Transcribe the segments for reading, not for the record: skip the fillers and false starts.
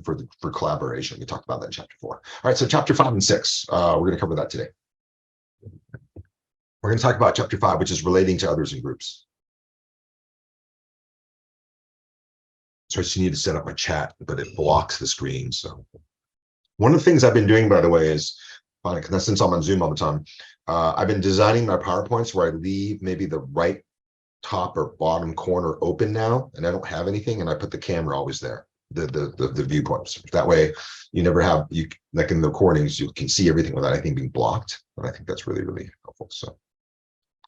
for collaboration. We talked about that in chapter 4. All right, so chapter 5 and 6, we're going to cover that today. We're going to talk about chapter 5, which is relating to others in groups. So I just need to set up my chat, but it blocks the screen. So one of the things I've been doing, by the way, is since I'm on Zoom all the time, I've been designing my PowerPoints where I leave maybe the right top or bottom corner open now, and I don't have anything, and I put the camera always there, the viewpoints. That way, you never have, like in the recordings, you can see everything without anything being blocked. And I think that's really, really helpful.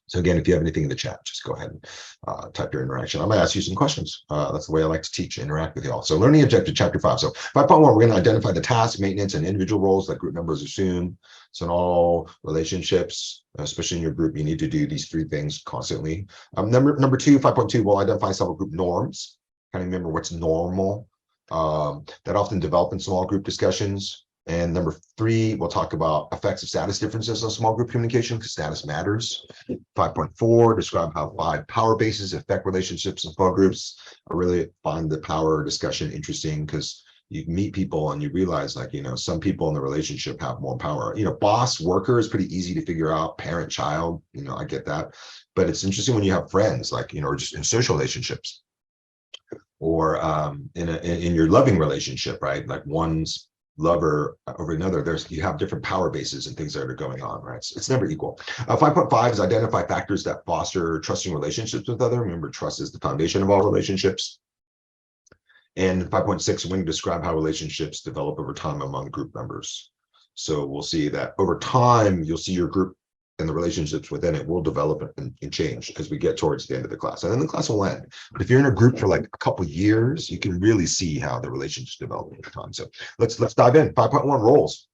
So again, if you have anything in the chat, just go ahead and type your interaction. I'm going to ask you some questions. That's the way I like to teach, interact with y'all. So learning objective, chapter 5. So 5.1, we're going to identify the task, maintenance, and individual roles that group members assume. So in all relationships, especially in your group, you need to do these 3 things constantly. Number 2, 5.2, we'll identify several group norms. Kind of remember what's normal. That often develop in small group discussions. And number 3, we'll talk about effects of status differences on small group communication, because status matters. 5.4, describe how 5 power bases affect relationships in small groups. I really find the power discussion interesting because you meet people and you realize, like, some people in the relationship have more power. Boss worker is pretty easy to figure out, parent child, I get that. But it's interesting when you have friends, like, or just in social relationships, or in your loving relationship, right? Like one's lover over another, you have different power bases and things that are going on, right? So it's never equal. 5.5 is identify factors that foster trusting relationships with others. Remember, trust is the foundation of all relationships. And 5.6, when you describe how relationships develop over time among group members. So we'll see that over time, you'll see your group and the relationships within it will develop and change as we get towards the end of the class. And then the class will end. But if you're in a group for like a couple of years, you can really see how the relationships develop over time. So let's dive in. 5.1, roles.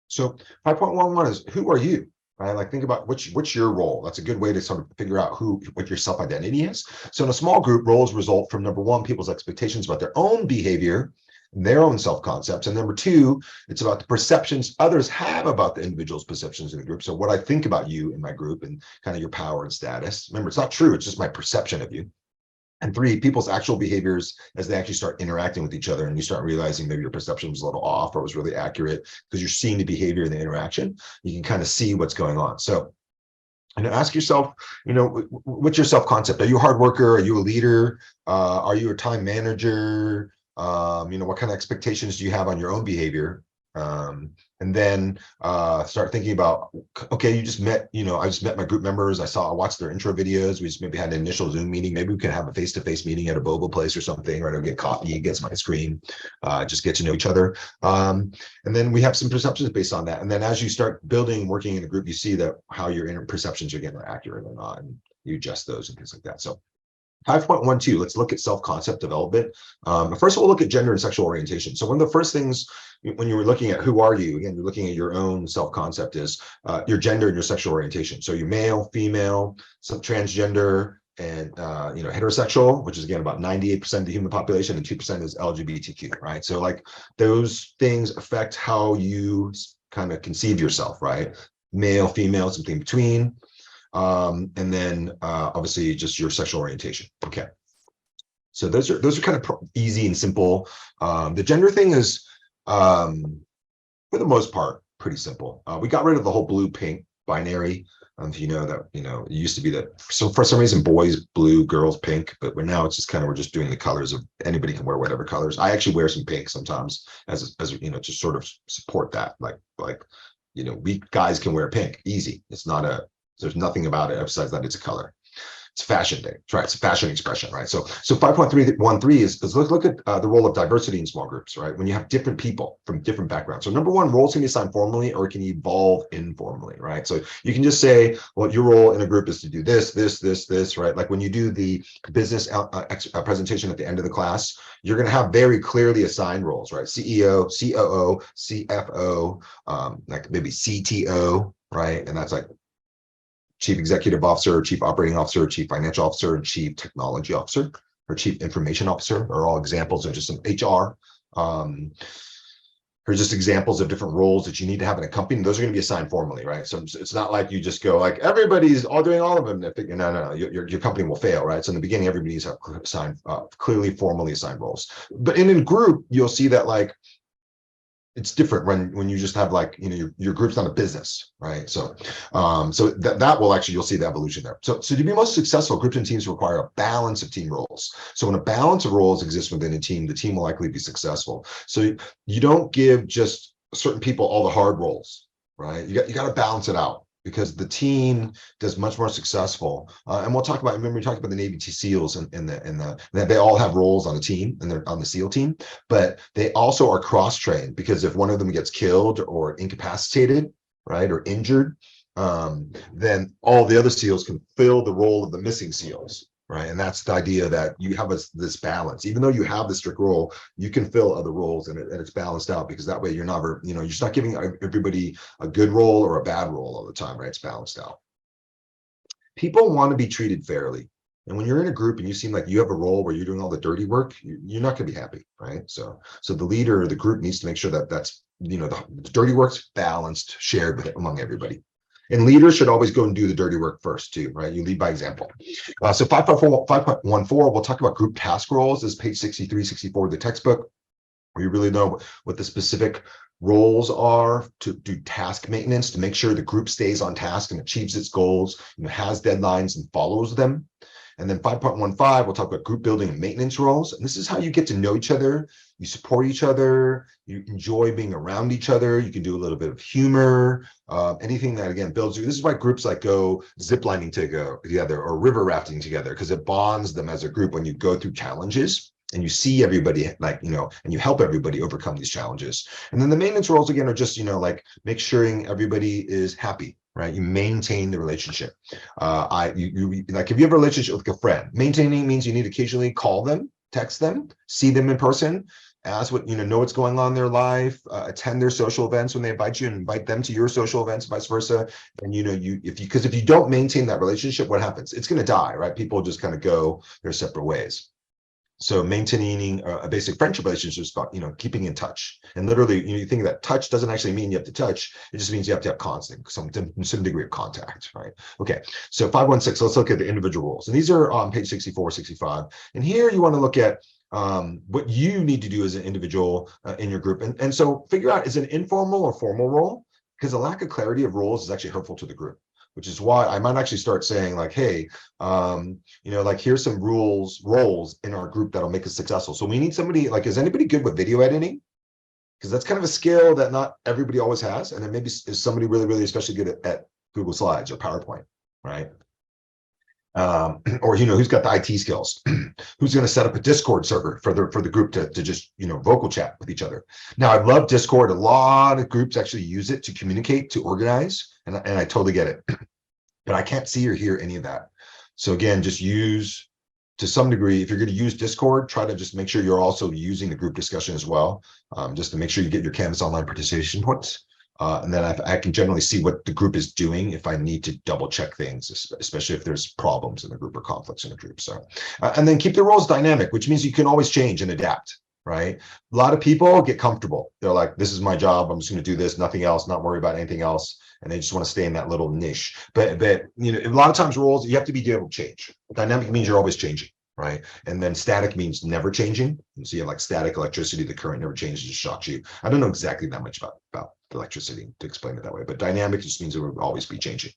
So 5.11 is, who are you? Right? Like, think about what's your role. That's a good way to sort of figure out what your self-identity is. So in a small group, roles result from, number 1, people's expectations about their own behavior, their own self-concepts, and number 2, it's about the perceptions others have about the individual's perceptions in the group. So what I think about you in my group and kind of your power and status. Remember, it's not true, it's just my perception of you. And 3, people's actual behaviors as they actually start interacting with each other, and you start realizing maybe your perception was a little off or was really accurate because you're seeing the behavior and the interaction. You can kind of see what's going on. So, and ask yourself, what's your self-concept? Are you a hard worker? Are you a leader? Are you a time manager? What kind of expectations do you have on your own behavior? And then start thinking about, okay, you just met, I just met my group members. I watched their intro videos. We just maybe had an initial Zoom meeting. Maybe we can have a face-to-face meeting at a boba place or something, right? Or get coffee, get some ice cream, just get to know each other. And then we have some perceptions based on that. And then as you start building, working in a group, you see that how your inner perceptions are getting accurate or not, and you adjust those and things like that. So 5.12, let's look at self-concept development. First, we'll look at gender and sexual orientation. So one of the first things when you were looking at who are you, again, you're looking at your own self-concept, is your gender and your sexual orientation. So you're male, female, some transgender, and heterosexual, which is again about 98% of the human population, and 2% is LGBTQ, right? So like those things affect how you kind of conceive yourself, right? Male, female, something in between. And then obviously just your sexual orientation. Okay, so those are kind of easy and simple. The gender thing is for the most part pretty simple. We got rid of the whole blue pink binary. You know that it used to be that, so for some reason boys blue, girls pink, but now it's just we're just doing the colors of anybody can wear whatever colors. I actually wear some pink sometimes as to sort of support that, like we guys can wear pink easy. It's not there's nothing about it besides that it's a color. It's fashion day, right? It's a fashion expression, right? So 5.313 is look at the role of diversity in small groups, right? When you have different people from different backgrounds. So number 1, roles can be assigned formally or it can evolve informally, right? So you can just say, well, your role in a group is to do this, right? Like when you do the business presentation at the end of the class, you're going to have very clearly assigned roles, right? CEO, COO, CFO, like maybe CTO, right? And that's like Chief Executive Officer, Chief Operating Officer, Chief Financial Officer, and Chief Technology Officer, or Chief Information Officer, are all examples of just some HR Here's just examples of different roles that you need to have in a company. Those are going to be assigned formally, right? So it's not like you just go like everybody's all doing all of them. No. Your company will fail, right? So in the beginning, everybody needs to have assigned, clearly formally assigned roles. But in a group, you'll see that like it's different when you just have like, you know, your group's not a business, right? So that will actually, you'll see the evolution there. So to be most successful, groups and teams require a balance of team roles. So when a balance of roles exists within a team, the team will likely be successful. So you don't give just certain people all the hard roles, right? You got to balance it out, because the team does much more successful. And we'll talk about, remember we talked about the Navy SEALs and that they all have roles on the team, and they're on the SEAL team, but they also are cross-trained, because if one of them gets killed or incapacitated, right, or injured, then all the other SEALs can fill the role of the missing SEALs, right? And that's the idea, that you have this balance. Even though you have the strict role, you can fill other roles, and it's balanced out, because that way you're never, you know, you're just not giving everybody a good role or a bad role all the time, right? It's balanced out. People want to be treated fairly. And when you're in a group and you seem like you have a role where you're doing all the dirty work, you're not going to be happy, right? So the leader of the group needs to make sure that that's, you know, the dirty work's balanced, shared among everybody. And leaders should always go and do the dirty work first too, right? You lead by example. So 5.14, we'll talk about group task roles. This is page 63, 64 of the textbook, where you really know what the specific roles are to do task maintenance, to make sure the group stays on task and achieves its goals, you know, has deadlines and follows them. And then 5.15, we'll talk about group building and maintenance roles. And this is how you get to know each other, you support each other, you enjoy being around each other, you can do a little bit of humor, anything that, again, builds you. This is why groups like go ziplining together or river rafting together, because it bonds them as a group when you go through challenges and you see everybody, like, you know, and you help everybody overcome these challenges. And then the maintenance roles, again, are just, you know, like make sure everybody is happy, right? You maintain the relationship. Like if you have a relationship with a friend, maintaining means you need to occasionally call them, text them, see them in person, ask what, you know what's going on in their life, attend their social events when they invite you, and invite them to your social events, vice versa. And you know, because if you don't maintain that relationship, what happens? It's going to die, right? People just kind of go their separate ways. So maintaining a basic friendship relationship is about, you know, keeping in touch. And literally, you know, you think that touch doesn't actually mean you have to touch. It just means you have to have constant, some degree of contact, right? Okay, so 5.16, let's look at the individual roles. And these are on page 64, 65. And here you want to look at what you need to do as an individual in your group. And so figure out, is it an informal or formal role? Because a lack of clarity of roles is actually hurtful to the group, which is why I might actually start saying like, hey, you know, like here's some roles in our group that'll make us successful. So we need somebody, like, is anybody good with video editing? Because that's kind of a skill that not everybody always has. And then maybe is somebody really, really especially good at Google Slides or PowerPoint, right? Or, you know, who's got the IT skills? Who's going to set up a Discord server for the group to just, you know, vocal chat with each other? Now, I love Discord. A lot of groups actually use it to communicate, to organize, and I totally get it. But I can't see or hear any of that. So again, just use, to some degree, if you're going to use Discord, try to just make sure you're also using the group discussion as well, just to make sure you get your Canvas online participation points. And then I can generally see what the group is doing if I need to double check things, especially if there's problems in the group or conflicts in the group. So, and then keep the roles dynamic, which means you can always change and adapt, right? A lot of people get comfortable. They're like, this is my job. I'm just going to do this, nothing else, not worry about anything else. And they just want to stay in that little niche. But you know, a lot of times roles, you have to be able to change. Dynamic means you're always changing, right? And then static means never changing. And so you have like static electricity, the current never changes, it shocks you. I don't know exactly that much about electricity to explain it that way, but dynamic just means it will always be changing.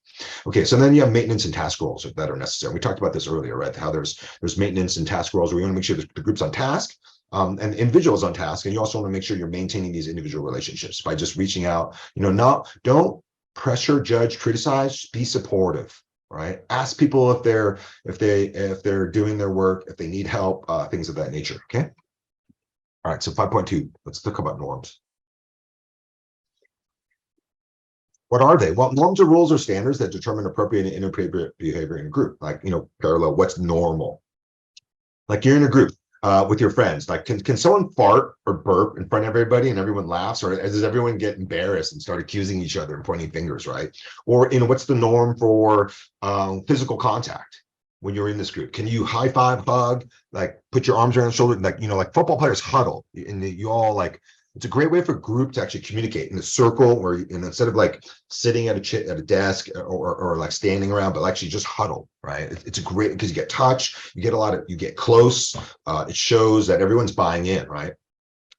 Okay, so then you have maintenance and task roles that are necessary. We talked about this earlier, right? How there's maintenance and task roles where we want to make sure that the group's on task, and individuals on task, and you also want to make sure you're maintaining these individual relationships by just reaching out. You know, don't pressure, judge, criticize, be supportive, right? Ask people if they're doing their work, if they need help, things of that nature. Okay. All right. So 5.2. Let's talk about norms. What are they? Well, norms are rules or standards that determine appropriate and inappropriate behavior in a group. Like, you know, parallel, what's normal? Like you're in a group with your friends. Like, can someone fart or burp in front of everybody and everyone laughs? Or does everyone get embarrassed and start accusing each other and pointing fingers, right? Or, you know, what's the norm for physical contact when you're in this group? Can you high five, hug, like put your arms around the shoulder? Like, you know, like football players huddle and you all like It's a great way for a group to actually communicate in a circle, or instead of like sitting at a desk or like standing around, but actually just huddle, right? It's a great, because you get touch, you get close. It shows that everyone's buying in, right?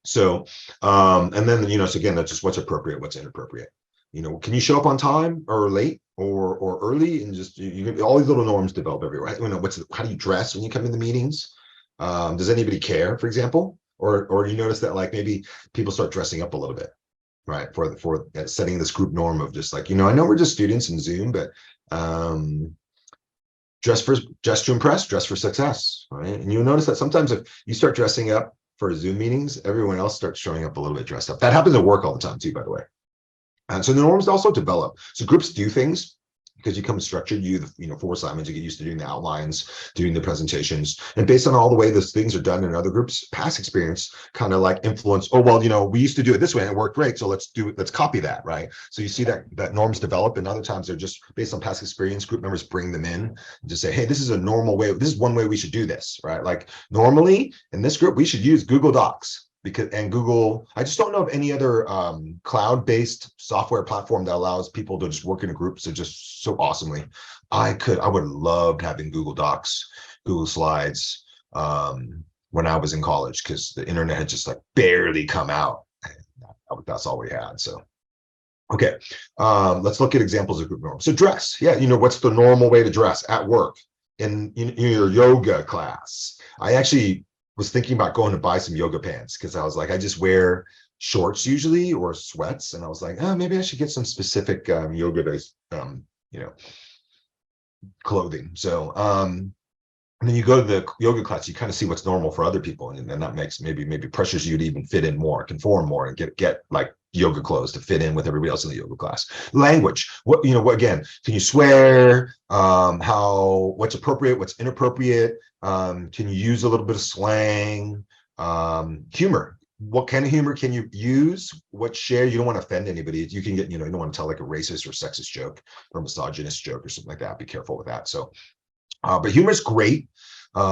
So, and then, so again, that's just what's appropriate, what's inappropriate. Can you show up on time or late or early, and just all these little norms develop everywhere. How do you dress when you come in the meetings? Does anybody care, for example? Or do you notice that like maybe people start dressing up a little bit, right? For setting this group norm of just like, I know we're just students in Zoom, but dress to impress, dress for success, right? And you'll notice that sometimes if you start dressing up for Zoom meetings, everyone else starts showing up a little bit dressed up. That happens at work all the time too, by the way. And so the norms also develop. So groups do things because you come structured, 4 assignments, you get used to doing the outlines, doing the presentations. And based on all the way those things are done in other groups, past experience kind of like influence, oh, well, we used to do it this way and it worked great. So let's copy that, right? So you see that norms develop, and other times they're just based on past experience. Group members bring them in and just say, hey, this is a normal way. This is one way we should do this, right? Like normally in this group, we should use Google Docs. And Google, I just don't know of any other cloud-based software platform that allows people to just work in a group so just so awesomely. I would have loved having Google Docs, Google Slides when I was in college, because the internet had just like barely come out. That's all we had. So, okay, let's look at examples of group norms. So dress, yeah, what's the normal way to dress at work, in your yoga class? I actually was thinking about going to buy some yoga pants, because I was like, I just wear shorts usually or sweats, and I was like, oh, maybe I should get some specific yoga based clothing. So and then you go to the yoga class, you kind of see what's normal for other people, and then that makes maybe pressures you to even fit in more, conform more, and get like yoga clothes to fit in with everybody else in the yoga class. Language, what again, can you swear? What's appropriate, what's inappropriate? Can you use a little bit of slang? Humor, what kind of humor can you use? What share? You don't want to offend anybody. You can get, you don't want to tell like a racist or sexist joke or misogynist joke or something like that. Be careful with that. So, but humor is great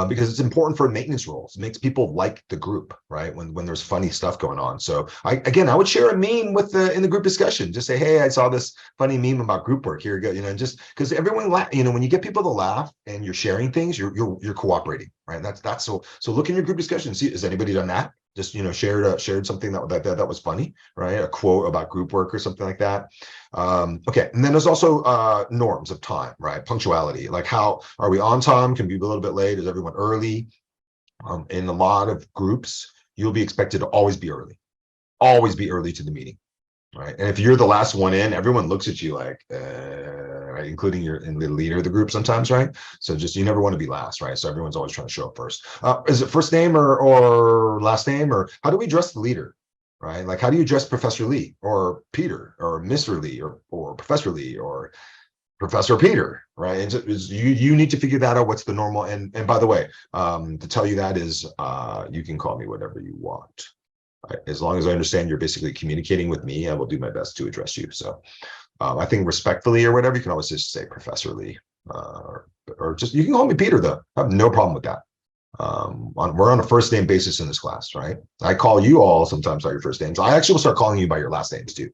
because it's important for maintenance roles. It makes people like the group, right? When there's funny stuff going on. So I would share a meme in the group discussion. Just say, hey, I saw this funny meme about group work. Here you go. And just because everyone when you get people to laugh and you're sharing things, you're cooperating, right? That's so look in your group discussion. See, has anybody done that? Just shared something that was funny, right? A quote about group work or something like that. Okay, and then there's also norms of time, right? Punctuality, like how are we on time? Can we be a little bit late? Is everyone early? In a lot of groups, you'll be expected to always be early to the meeting, right? And if you're the last one in, everyone looks at you like, right? Including the leader of the group sometimes, right? So just, you never want to be last, right? So everyone's always trying to show up first. Is it first name or last name, or how do we address the leader, right? Like, how do you address Professor Lee or Peter or Mr. Lee or Professor Lee or Professor Peter, right? And you need to figure that out. What's the normal? And by the way, to tell you that is, you can call me whatever you want. Right? As long as I understand you're basically communicating with me, I will do my best to address you. So I think respectfully or whatever, you can always just say Professor Lee, or just, you can call me Peter though. I have no problem with that. We're on a first name basis in this class, right? I call you all sometimes by your first names. I actually will start calling you by your last names too.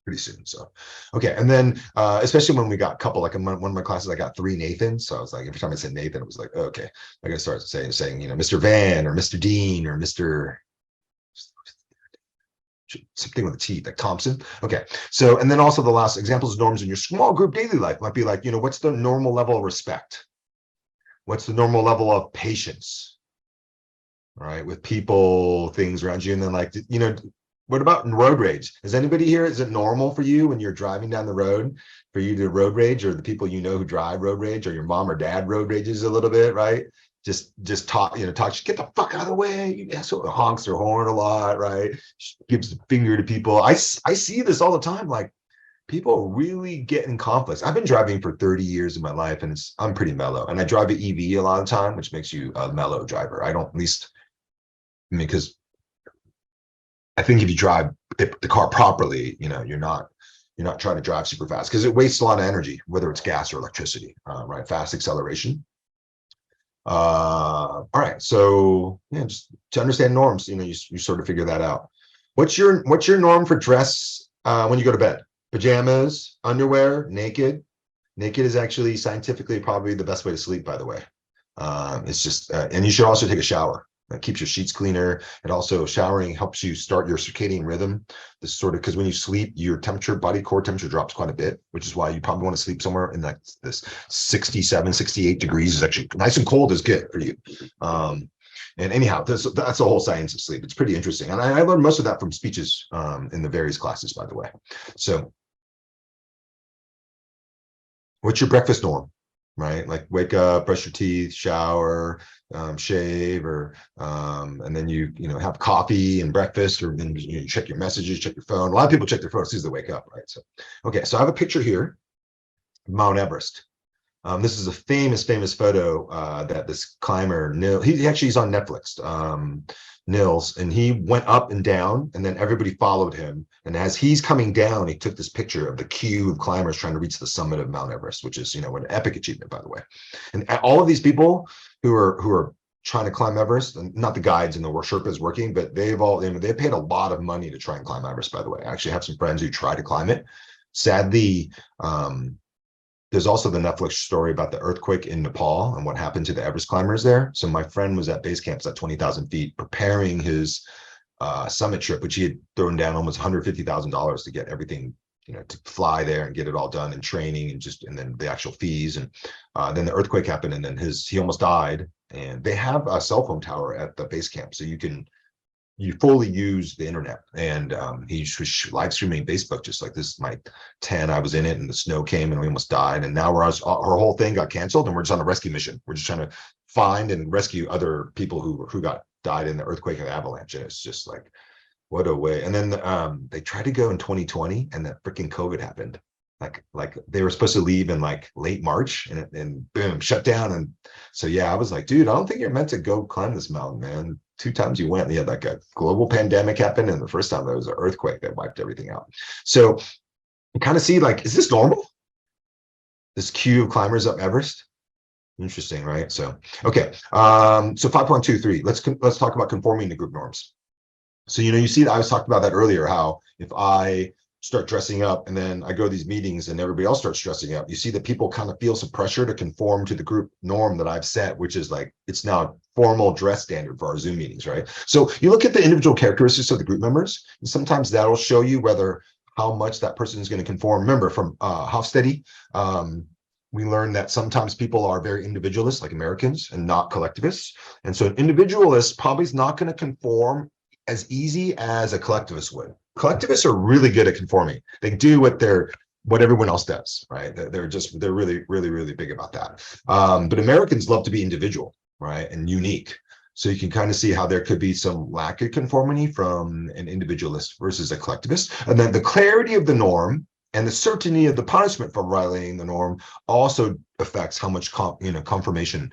Pretty soon. So, okay. And then, especially when we got a couple, like in one of my classes, I got 3 Nathans. So I was like, every time I said Nathan, it was like, okay, I gotta start saying, Mr. Van or Mr. Dean or Mr. something with a T, like Thompson. Okay. So, and then also the last examples of norms in your small group daily life might be like, what's the normal level of respect? What's the normal level of patience? All right, with people, things around you. And then like, what about road rage? Is anybody here, is it normal for you when you're driving down the road for you to road rage, or the people who drive road rage, or your mom or dad road rages a little bit, right? Just talk, get the fuck out of the way. So honks their horn a lot, right? Gives the finger to people. I see this all the time. Like, people really get in conflicts. I've been driving for 30 years of my life, and I'm pretty mellow. And I drive an EV a lot of the time, which makes you a mellow driver. Because I think if you drive the car properly, you're not trying to drive super fast, because it wastes a lot of energy, whether it's gas or electricity, right? Fast acceleration. All right, so yeah, just to understand norms, you sort of figure that out. What's your norm for dress when you go to bed? Pajamas, underwear, naked. Naked is actually scientifically probably the best way to sleep, by the way. It's just, and you should also take a shower. It keeps your sheets cleaner. And also showering helps you start your circadian rhythm. This sort of, because when you sleep, your body core temperature drops quite a bit, which is why you probably want to sleep somewhere in like this 67, 68 degrees is actually nice and cold is good for you. And anyhow, that's the whole science of sleep. It's pretty interesting. And I learned most of that from speeches in the various classes, by the way. So what's your breakfast norm? Right, like wake up, brush your teeth, shower, shave, or and then you have coffee and breakfast, or then you check your messages, check your phone. A lot of people check their phone as soon as they wake up, right? So, okay, so I have a picture here of Mount Everest. This is a famous photo that this climber, he's on Netflix, Nils, and he went up and down, and then everybody followed him. And as he's coming down, he took this picture of the queue of climbers trying to reach the summit of Mount Everest, which is, an epic achievement, by the way. And all of these people who are trying to climb Everest, and not the guides and the Sherpas working, but they've all, they've paid a lot of money to try and climb Everest, by the way. I actually have some friends who try to climb it. Sadly, there's also the Netflix story about the earthquake in Nepal and what happened to the Everest climbers there. So my friend was at base camps at 20,000 feet preparing his summit trip, which he had thrown down almost $150,000 to get everything, to fly there and get it all done, and training and then the actual fees. And then the earthquake happened, and then he almost died. And they have a cell phone tower at the base camp, so you fully use the internet. And he's live streaming Facebook, just like this, my 10, I was in it, and the snow came and we almost died. And now our whole thing got canceled, and we're just on a rescue mission. We're just trying to find and rescue other people who died in the earthquake and avalanche. And it's just like, what a way. And then they tried to go in 2020, and that freaking COVID happened. Like they were supposed to leave in like late March, and boom, shut down. And so, yeah, I was like, dude, I don't think you're meant to go climb this mountain, man. 2 times you went, and you had like a global pandemic happen, and the first time there was an earthquake that wiped everything out. So you kind of see, like, is this normal? This queue of climbers up Everest? Interesting, right? So, okay. So 5.23, let's talk about conforming to group norms. So, you see that I was talking about that earlier, how if I start dressing up and then I go to these meetings and everybody else starts dressing up, you see that people kind of feel some pressure to conform to the group norm that I've set, which is like, it's now formal dress standard for our Zoom meetings, right? So you look at the individual characteristics of the group members, and sometimes that'll show you how much that person is going to conform. Remember from Hofstede, we learned that sometimes people are very individualist, like Americans, and not collectivists. And so an individualist probably is not going to conform as easy as a collectivist would. Collectivists are really good at conforming. They do what everyone else does, right? They're really, really, really big about that. But Americans love to be individual, right, and unique. So you can kind of see how there could be some lack of conformity from an individualist versus a collectivist. And then the clarity of the norm and the certainty of the punishment for violating the norm also affects how much conforming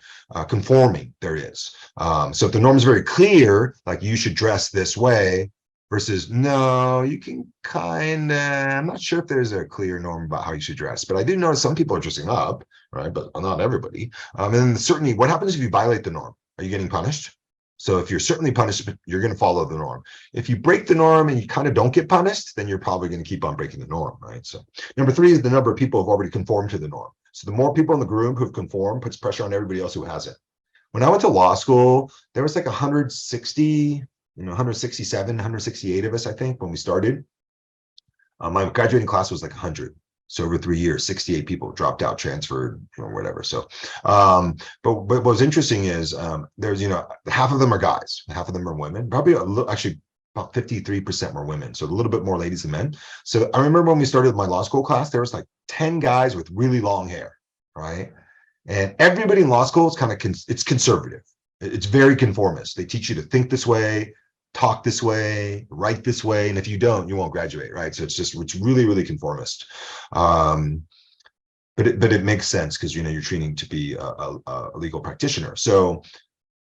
there is. So if the norm is very clear, like you should dress this way, versus no, you can I'm not sure if there's a clear norm about how you should dress, but I do notice some people are dressing up, right? But not everybody. And then certainly, what happens if you violate the norm? Are you getting punished? So if you're certainly punished, you're going to follow the norm. If you break the norm and you kind of don't get punished, then you're probably going to keep on breaking the norm, right? So number 3 is the number of people who have already conformed to the norm. So the more people in the group who've conformed puts pressure on everybody else who hasn't. When I went to law school, there was like 160, 167, 168 of us, I think, when we started. My graduating class was like 100. So over 3 years, 68 people dropped out, transferred, or whatever. So, but what was interesting is there's, half of them are guys, half of them are women. Probably actually about 53% were women. So a little bit more ladies than men. So I remember when we started my law school class, there was like 10 guys with really long hair, right? And everybody in law school is kind of, it's conservative. It's very conformist. They teach you to think this way, talk this way, write this way, and if you don't, you won't graduate, right? So it's really, really conformist. But it makes sense because you're training to be a legal practitioner. So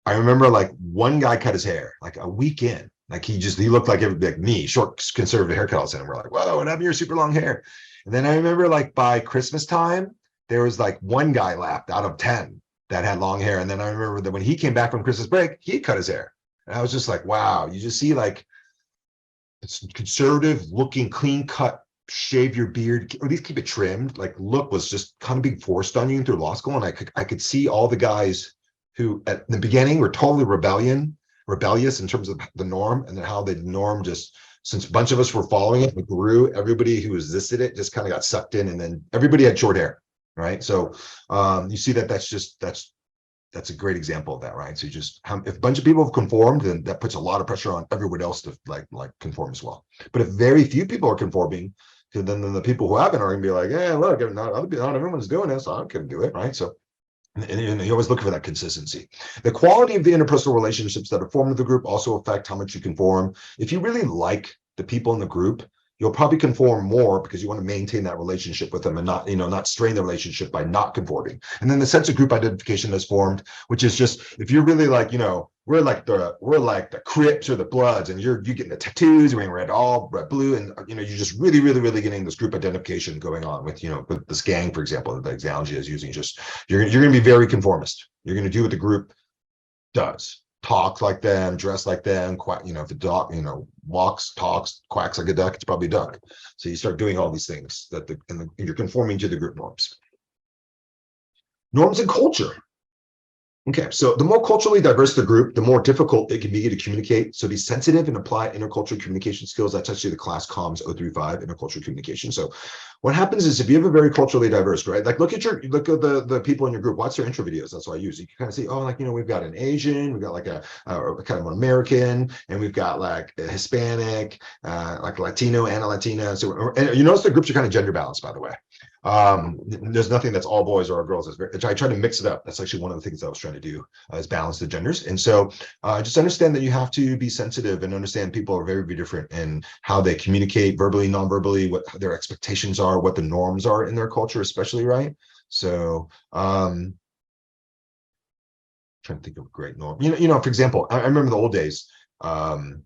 I remember like one guy cut his hair like a week in, like he looked like everybody, like me, short conservative haircut all of a sudden. We're like, whoa, what happened to your super long hair? And then I remember like by Christmas time, there was like one guy left out of 10. that had long hair. And then I remember that when he came back from Christmas break, he cut his hair. And I was just like, wow, you just see like it's conservative looking, clean cut, shave your beard, or at least keep it trimmed. Like look was just kind of being forced on you through law school. And I could see all the guys who at the beginning were totally rebellious in terms of the norm, and then how the norm just, since a bunch of us were following it, it grew. Everybody who resisted it just kind of got sucked in, and then everybody had short hair, right? So you see that's a great example of that, right? So you just, if a bunch of people have conformed, then that puts a lot of pressure on everyone else to like conform as well. But if very few people are conforming, then the people who haven't are gonna be like, yeah, look, not everyone's doing this, so I can do it, right? So and you always look for that consistency. The quality of the interpersonal relationships that are formed in the group also affect how much you conform. If you really like the people in the group, you'll probably conform more because you want to maintain that relationship with them and not strain the relationship by not conforming. And then the sense of group identification is formed, which is just, if you're really like, we're like the Crips or the Bloods, and you're getting the tattoos, we're red, all red, blue, and you're just really, really, really getting this group identification going on with with this gang, for example, the analogy is using. Just you're going to be very conformist. You're going to do what the group does. Talk like them, dress like them, quack, if the dog, walks, talks, quacks like a duck, it's probably a duck. So you start doing all these things and you're conforming to the group norms. Norms and culture. Okay, so the more culturally diverse the group, the more difficult it can be to communicate. So be sensitive and apply intercultural communication skills. That's actually the class COMS 035, intercultural communication. So what happens is if you have a very culturally diverse, right? Like look at the people in your group, watch their intro videos. That's what I use. You can kind of see, oh, like, we've got an Asian, we've got like a kind of an American, and we've got like a Hispanic, like a Latino and a Latina. So, and you notice the groups are kind of gender balanced, by the way. There's nothing that's all boys or all girls. I try to mix it up. That's actually one of the things I was trying to do, is balance the genders. And so just understand that you have to be sensitive and understand people are very, very different in how they communicate verbally, non-verbally, what their expectations are, what the norms are in their culture, especially, right? So trying to think of a great norm. For example, I remember the old days. You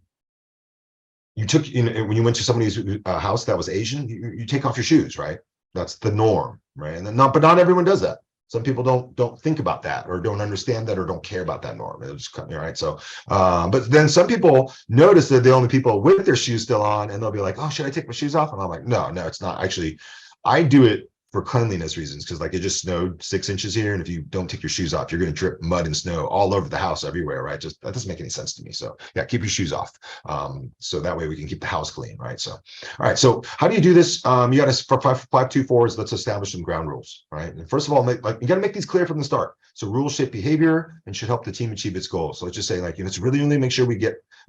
took, when you went to somebody's house that was Asian, you take off your shoes, right? That's the norm, right? And then but not everyone does that. Some people don't think about that, or don't understand that, or don't care about that norm. It's just, right? So, but then some people notice that the only people with their shoes still on, and they'll be like, "Oh, should I take my shoes off?" And I'm like, "No, it's not." Actually, I do it for cleanliness reasons, because like it just snowed 6 inches here, and if you don't take your shoes off, you're going to drip mud and snow all over the house everywhere, right? Just that doesn't make any sense to me. So yeah, keep your shoes off, so that way we can keep the house clean, right? So all right, so how do you do this? You got to, for 524 is let's establish some ground rules, right? And first of all, you got to make these clear from the start. So rules shape behavior and should help the team achieve its goals. So let's just say, like, let's really only make sure we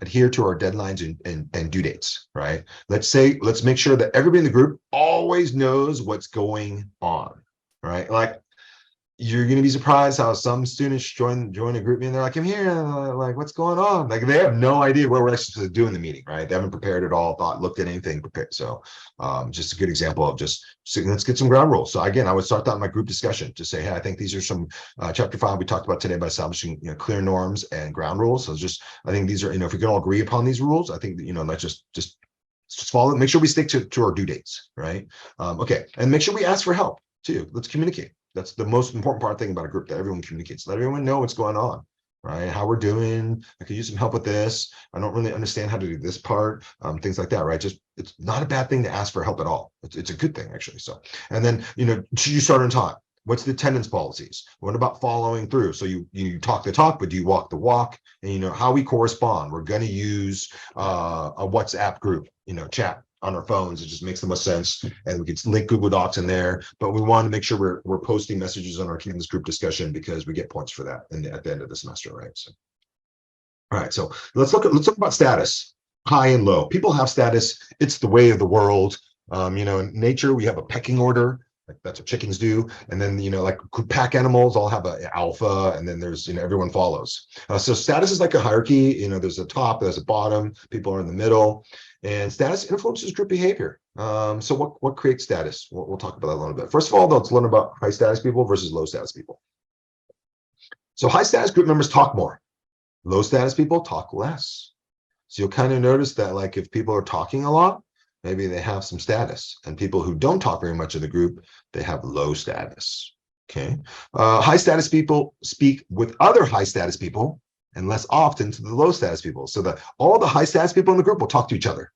adhere to our deadlines and due dates, right? Let's make sure that everybody in the group always knows what's going on, right? Like, you're going to be surprised how some students join a group meeting. They're like, I'm here, like, what's going on? Like, they have no idea what we're actually supposed to do in the meeting, right? They haven't prepared at all, looked at anything prepared. So just a good example of let's get some ground rules. So again, I would start that in my group discussion to say, hey, I think these are some chapter 5 we talked about today, about establishing clear norms and ground rules. So I think these are, if we can all agree upon these rules, I think that, let's just follow, make sure we stick to our due dates, right? Okay, and make sure we ask for help too. Let's communicate. That's the most important thing about a group, that everyone communicates. Let everyone know what's going on, right? How we're doing. I could use some help with this. I don't really understand how to do this part. Things like that, right? Just, it's not a bad thing to ask for help at all. It's a good thing, actually. So, and then, should you start on time? What's the attendance policies? What about following through? So you talk the talk, but do you walk the walk? And how we correspond. We're going to use a WhatsApp group, chat on our phones. It just makes the most sense, and we can link Google Docs in there. But we want to make sure we're posting messages on our Canvas group discussion, because we get points for that at the end of the semester, right? So, all right, so let's talk about status, high and low. People have status. It's the way of the world. In nature, we have a pecking order. Like that's what chickens do. And then, like pack animals all have an alpha, and then there's, everyone follows. So status is like a hierarchy. There's a top, there's a bottom, people are in the middle, and status influences group behavior. So what creates status? We'll talk about that a little bit. First of all, let's learn about high status people versus low status people. So high status group members talk more. Low status people talk less. So you'll kind of notice that, like, if people are talking a lot, maybe they have some status, and people who don't talk very much in the group, they have low status. Okay. High status people speak with other high status people and less often to the low status people. So that all the high status people in the group will talk to each other,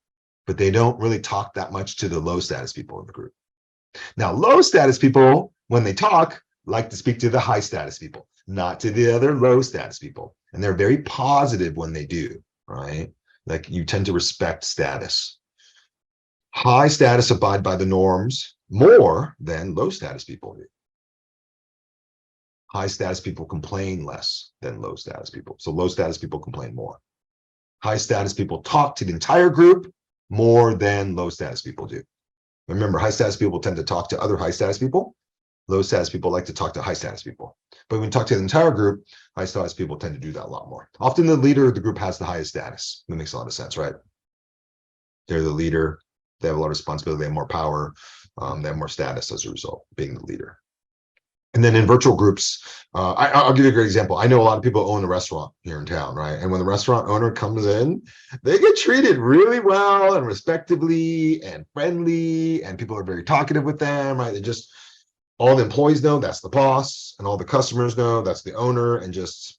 but they don't really talk that much to the low status people in the group. Now, low status people, when they talk, like to speak to the high status people, not to the other low status people. And they're very positive when they do, right? Like you tend to respect status. High status abide by the norms more than low status people do. High status people complain less than low status people. So low status people complain more. High status people talk to the entire group more than low status people do. Remember, high status people tend to talk to other high status people. Low status people like to talk to high status people. But when you talk to the entire group, high status people tend to do that a lot more. Often the leader of the group has the highest status. That makes a lot of sense, right? They're the leader. They have a lot of responsibility. They have more power. They have more status as a result, being the leader. And then in virtual groups, I'll give you a great example. I know a lot of people own a restaurant here in town, right? And when the restaurant owner comes in, they get treated really well and respectfully and friendly, and people are very talkative with them, right? They just, all the employees know that's the boss, and all the customers know that's the owner, and just,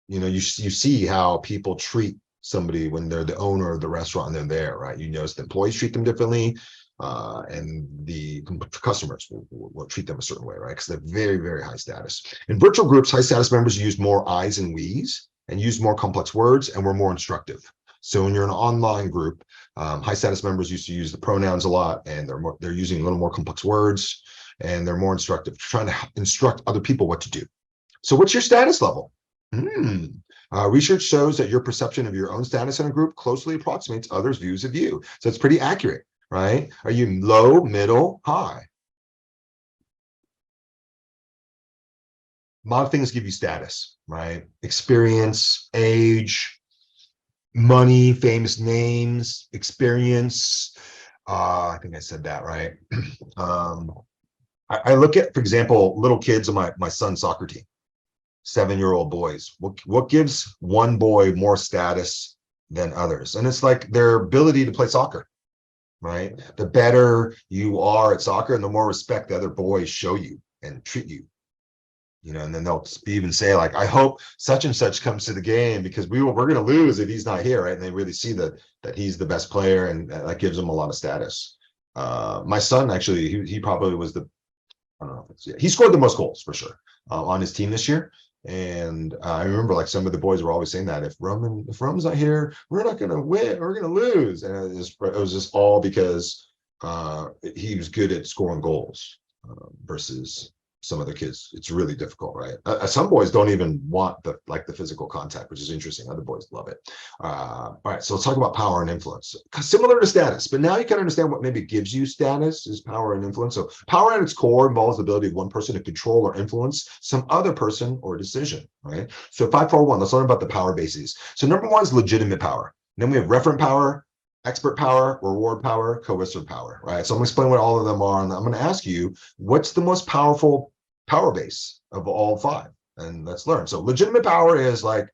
you see how people treat somebody when they're the owner of the restaurant and they're there, right? You notice the employees treat them differently. And the customers will treat them a certain way, right? Because they're very, very high status. In virtual groups, high status members use more I's and we's and use more complex words, and we're more instructive. So when you're in an online group, high status members used to use the pronouns a lot, and they're using a little more complex words, and they're more instructive, trying to instruct other people what to do. So what's your status level? Research shows that your perception of your own status in a group closely approximates others' views of you. So it's pretty accurate. Right? Are you low, middle, high? A lot of things give you status, right? Experience, age, money, famous names, experience. I think I said that right. I look at, for example, little kids on my son's soccer team, 7-year-old boys. What gives one boy more status than others? And it's like their ability to play soccer. Right? The better you are at soccer and the more respect the other boys show you and treat you, and then they'll even say like, I hope such and such comes to the game because we're going to lose if he's not here, right? And they really see that he's the best player, and that gives him a lot of status. My son, actually, he probably was I don't know he scored the most goals for sure on his team this year. And I remember like some of the boys were always saying that if Roman's not here, we're not going to win, we're going to lose. And it was just all because he was good at scoring goals versus some other kids. It's really difficult, right? Some boys don't even want the physical contact, which is interesting. Other boys love it. All right, so let's talk about power and influence. Similar to status, but now you can understand what maybe gives you status is power and influence. So power at its core involves the ability of one person to control or influence some other person or decision, right? So 541, let's learn about the power bases. So number one is legitimate power. And then we have referent power, expert power, reward power, coercive power, right? So I'm going to explain what all of them are, and I'm going to ask you, what's the most powerful power base of all five? And let's learn. So legitimate power is like,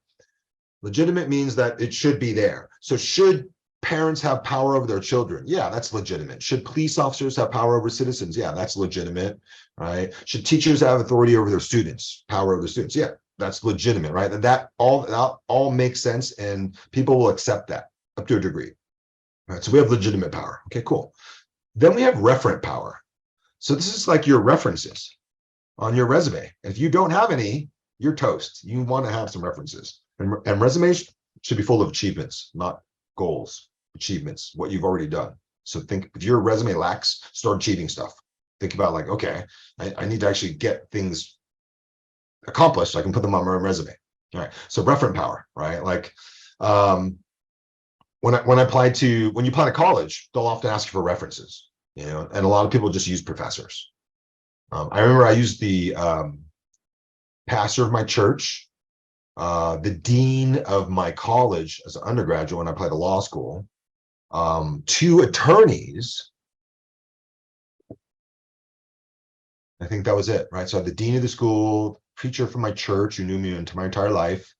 legitimate means that it should be there. So should parents have power over their children? Yeah, that's legitimate. Should police officers have power over citizens? Yeah, that's legitimate, right? Should teachers have authority over their students, power over their students? Yeah, that's legitimate, right? And that all makes sense, and people will accept that up to a degree. All right, so we have legitimate power. Okay, cool. Then we have referent power. So this is like your references on your resume. If you don't have any, you're toast. You want to have some references. And resumes should be full of achievements, not goals, achievements, what you've already done. So think, if your resume lacks, start achieving stuff. Think about like, okay, I need to actually get things accomplished so I can put them on my resume. All right, so referent power, right? Like when you apply to college, they'll often ask you for references, and a lot of people just use professors. I remember I used the pastor of my church, the dean of my college as an undergraduate when I applied to law school, 2 attorneys. I think that was it, right? So I had the dean of the school, preacher from my church who knew me into my entire life,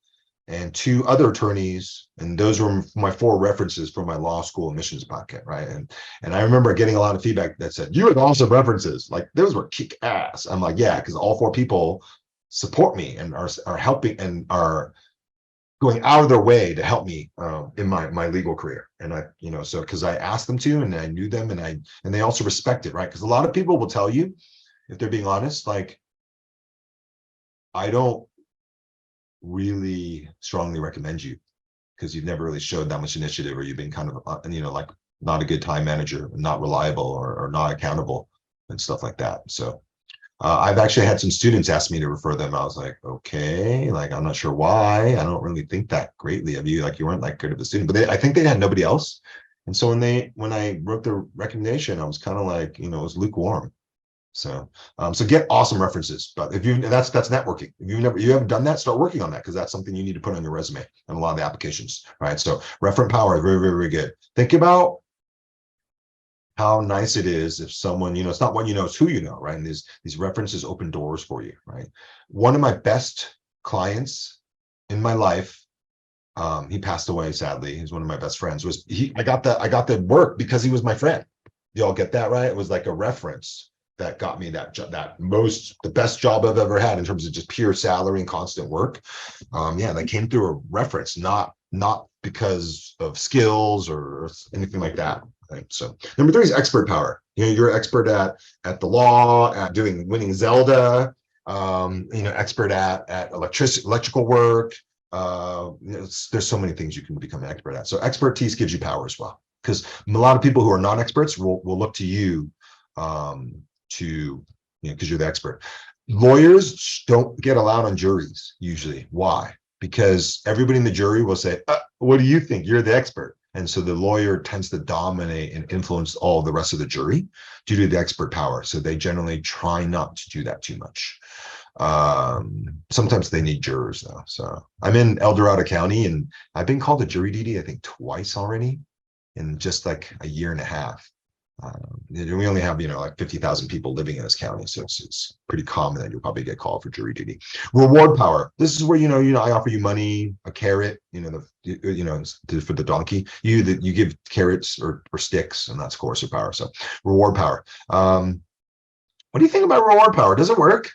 and 2 other attorneys, and those were my 4 references for my law school admissions packet, right? And I remember getting a lot of feedback that said, you had awesome references, like those were kick ass. I'm like, yeah, because all 4 people support me and are helping and are going out of their way to help me in my legal career. And I, so because I asked them to, and I knew them, and they also respect it, right? Because a lot of people will tell you, if they're being honest, like, I don't really strongly recommend you because you've never really showed that much initiative, or you've been kind of, like not a good time manager, not reliable, or not accountable and stuff like that. So I've actually had some students ask me to refer them. I was like, okay, like, I'm not sure why. I don't really think that greatly of you. Like, you weren't that good of a student, but I think they had nobody else. And so when I wrote the recommendation, I was kind of like, it was lukewarm. So, so get awesome references. But if that's networking. If you haven't done that, start working on that, because that's something you need to put on your resume and a lot of the applications, right? So referent power is very, very, very good. Think about how nice it is if someone, it's not what you know, it's who you know, right? And these references open doors for you, right? One of my best clients in my life, he passed away, sadly. He's one of my best friends. I got the work because he was my friend. Y'all get that, right? It was like a reference that got me the best job I've ever had in terms of just pure salary and constant work. Yeah, that came through a reference, not because of skills or anything like that. Right? So number 3 is expert power. You're an expert at the law, at winning Zelda, expert at electrical work. There's so many things you can become an expert at. So expertise gives you power as well, because a lot of people who are non-experts will look to you because you're the expert. Lawyers don't get allowed on juries usually. Why? Because everybody in the jury will say, what do you think? You're the expert. And so the lawyer tends to dominate and influence all the rest of the jury due to the expert power. So they generally try not to do that too much. Sometimes they need jurors though. So I'm in El Dorado County, and I've been called to jury duty, I think twice already in just like a year and a half. We only have, like 50,000 people living in this county. So it's pretty common that you'll probably get called for jury duty. Reward power. This is where, I offer you money, a carrot, for the donkey. You give carrots or sticks, and that's coercive power. So reward power. What do you think about reward power? Does it work?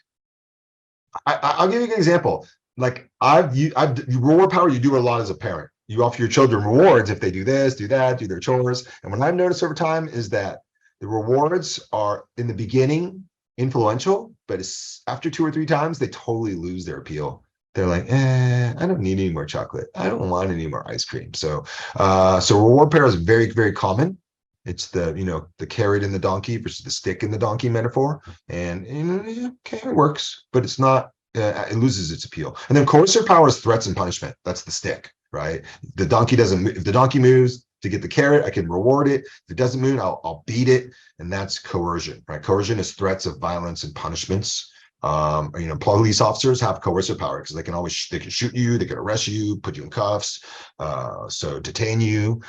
I'll give you an example. Like reward power, you do a lot as a parent. You offer your children rewards if they do this, do that, do their chores. And what I've noticed over time is that the rewards are in the beginning influential, but after 2 or 3 times, they totally lose their appeal. They're like, I don't need any more chocolate. I don't want any more ice cream. So reward power is very, very common. It's the carrot in the donkey versus the stick in the donkey metaphor. And okay, it works, but it's not, it loses its appeal. And then coercive power is threats and punishment. That's the stick. Right? If the donkey moves to get the carrot, I can reward it. If it doesn't move, I'll beat it. And that's coercion, right? Coercion is threats of violence and punishments. Police officers have coercive power because they can shoot you, they can arrest you, put you in cuffs, so detain you.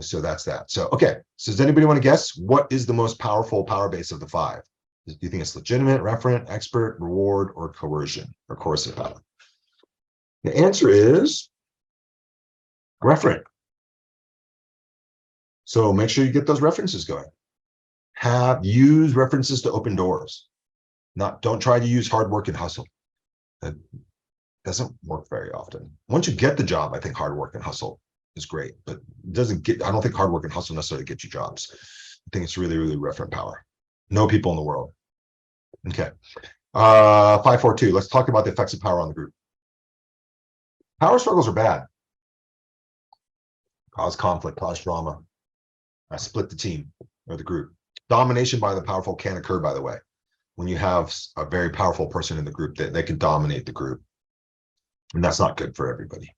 So that's that. So, okay. So does anybody want to guess what is the most powerful power base of the 5? Do you think it's legitimate, referent, expert, reward, or coercion, or coercive power? The answer is referent. So make sure you get those references going. Use references to open doors. Don't try to use hard work and hustle. That doesn't work very often. Once you get the job, I think hard work and hustle is great, but I don't think hard work and hustle necessarily get you jobs. I think it's really, really referent power. Know people in the world. Okay. 542. Let's talk about the effects of power on the group. Power struggles are bad. Cause conflict, cause drama, split the team or the group. Domination by the powerful can occur, by the way, when you have a very powerful person in the group that they can dominate the group. And that's not good for everybody.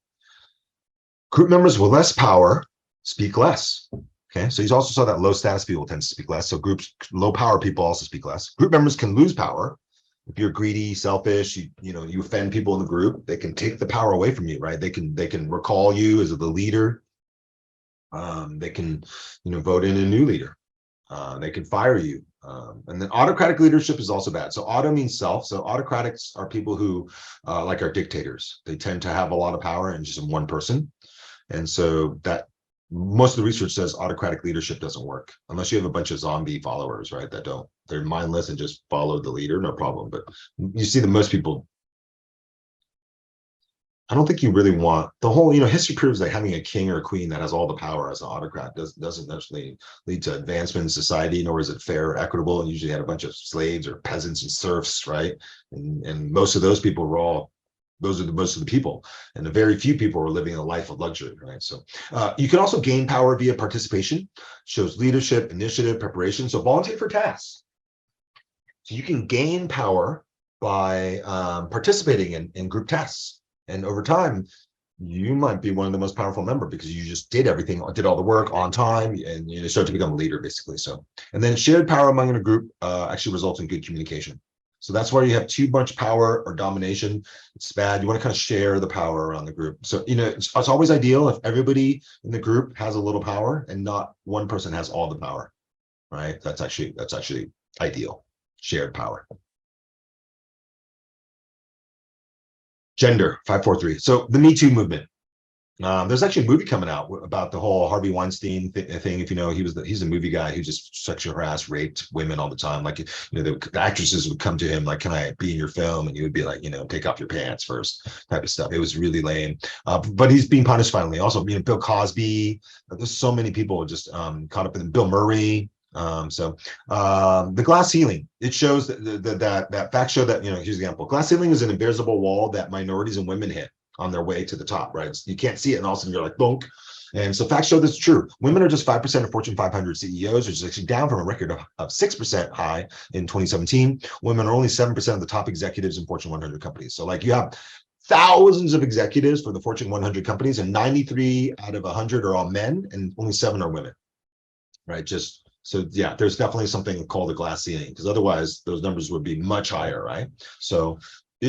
Group members with less power speak less. Okay, so you also saw that low status people tend to speak less. So low power people also speak less. Group members can lose power. If you're greedy, selfish, you offend people in the group, they can take the power away from you, right? They can recall you as the leader. They can, vote in a new leader. They can fire you. And then autocratic leadership is also bad. So auto means self. So autocratics are people who like are dictators. They tend to have a lot of power in just one person. And so that most of the research says autocratic leadership doesn't work unless you have a bunch of zombie followers, right? They're mindless and just follow the leader, no problem. But you see that most people, I don't think you really want the whole, history proves that having a king or a queen that has all the power as an autocrat doesn't necessarily lead to advancement in society, nor is it fair or equitable. And usually had a bunch of slaves or peasants and serfs, right? And most of those people were all, those are the most of the people, and a very few people were living a life of luxury, right? So you can also gain power via participation, shows leadership, initiative, preparation. So volunteer for tasks. So you can gain power by participating in group tasks. And over time, you might be one of the most powerful member because you just did everything, did all the work on time, and you start to become a leader, basically. So, and then shared power among a group actually results in good communication. So that's why you have too much power or domination. It's bad. You want to kind of share the power around the group. So, it's always ideal if everybody in the group has a little power and not one person has all the power, right? That's actually ideal. Shared power. Gender, 543. So the Me Too movement. There's actually a movie coming out about the whole Harvey Weinstein thing. If you know, he's a movie guy who just sexually harassed, raped women all the time. Like, the actresses would come to him like, "Can I be in your film?" And he would be like, "Take off your pants first," type of stuff. It was really lame. But he's being punished finally. Also, Bill Cosby. There's so many people just caught up in Bill Murray. The glass ceiling, it shows that facts show that, here's an example. Glass ceiling is an invisible wall that minorities and women hit on their way to the top, right? You can't see it, and all of a sudden you're like, bonk. And so facts show this is true. Women are just 5% of Fortune 500 CEOs, which is actually down from a record of 6% high in 2017. Women are only 7% of the top executives in Fortune 100 companies. So like, you have thousands of executives for the Fortune 100 companies, and 93 out of 100 are all men, and only 7 are women, right? So yeah, there's definitely something called a glass ceiling, because otherwise those numbers would be much higher, right? So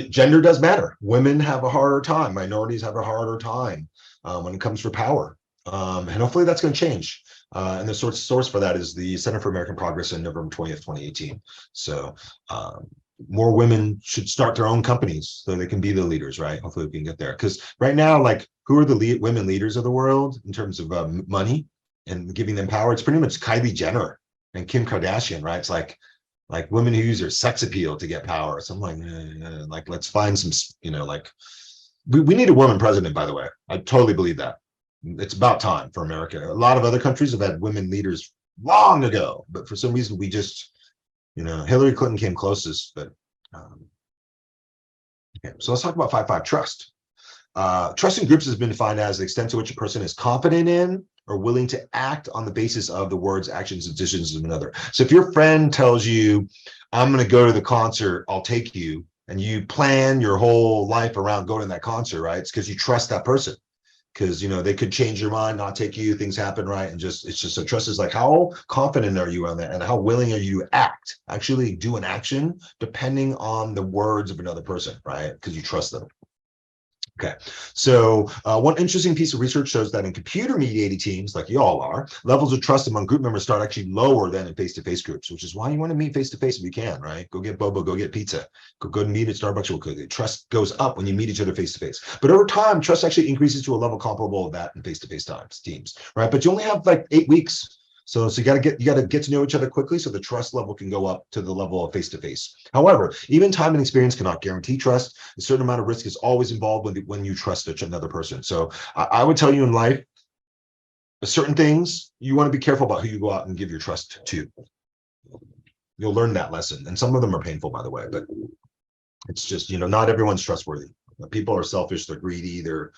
gender does matter. Women have a harder time. Minorities have a harder time when it comes for power. And hopefully that's going to change. And the source for that is the Center for American Progress in November 20th, 2018. So more women should start their own companies so they can be the leaders, right? Hopefully we can get there. Because right now, like, who are the women leaders of the world in terms of money and giving them power? It's pretty much Kylie Jenner and Kim Kardashian, right? It's like women who use their sex appeal to get power. So I'm like, let's find some, like, we need a woman president, by the way. I totally believe that. It's about time for America. A lot of other countries have had women leaders long ago, but for some reason we just, Hillary Clinton came closest, but okay. So let's talk about 5-5 trust. Trust in groups has been defined as the extent to which a person is confident in or willing to act on the basis of the words, actions, and decisions of another. So if your friend tells you, "I'm going to go to the concert, I'll take you," and you plan your whole life around going to that concert, right? It's because you trust that person. Because they could change your mind, not take you, things happen, right? And it's just so trust is like, how confident are you on that, and how willing are you to act, actually do an action depending on the words of another person, right? Because you trust them. Okay, so one interesting piece of research shows that in computer-mediated teams, like y'all are, levels of trust among group members start actually lower than in face-to-face groups, which is why you want to meet face-to-face if you can, right? Go get boba, go get pizza, go meet at Starbucks real quickly. Trust goes up when you meet each other face-to-face. But over time, trust actually increases to a level comparable to that in face-to-face teams, right? But you only have like 8 weeks. So you got to get to know each other quickly so the trust level can go up to the level of face-to-face. However, even time and experience cannot guarantee trust. A certain amount of risk is always involved when you trust another person. So I would tell you in life, certain things, you want to be careful about who you go out and give your trust to. You'll learn that lesson. And some of them are painful, by the way, but it's just, not everyone's trustworthy. People are selfish, they're greedy, they're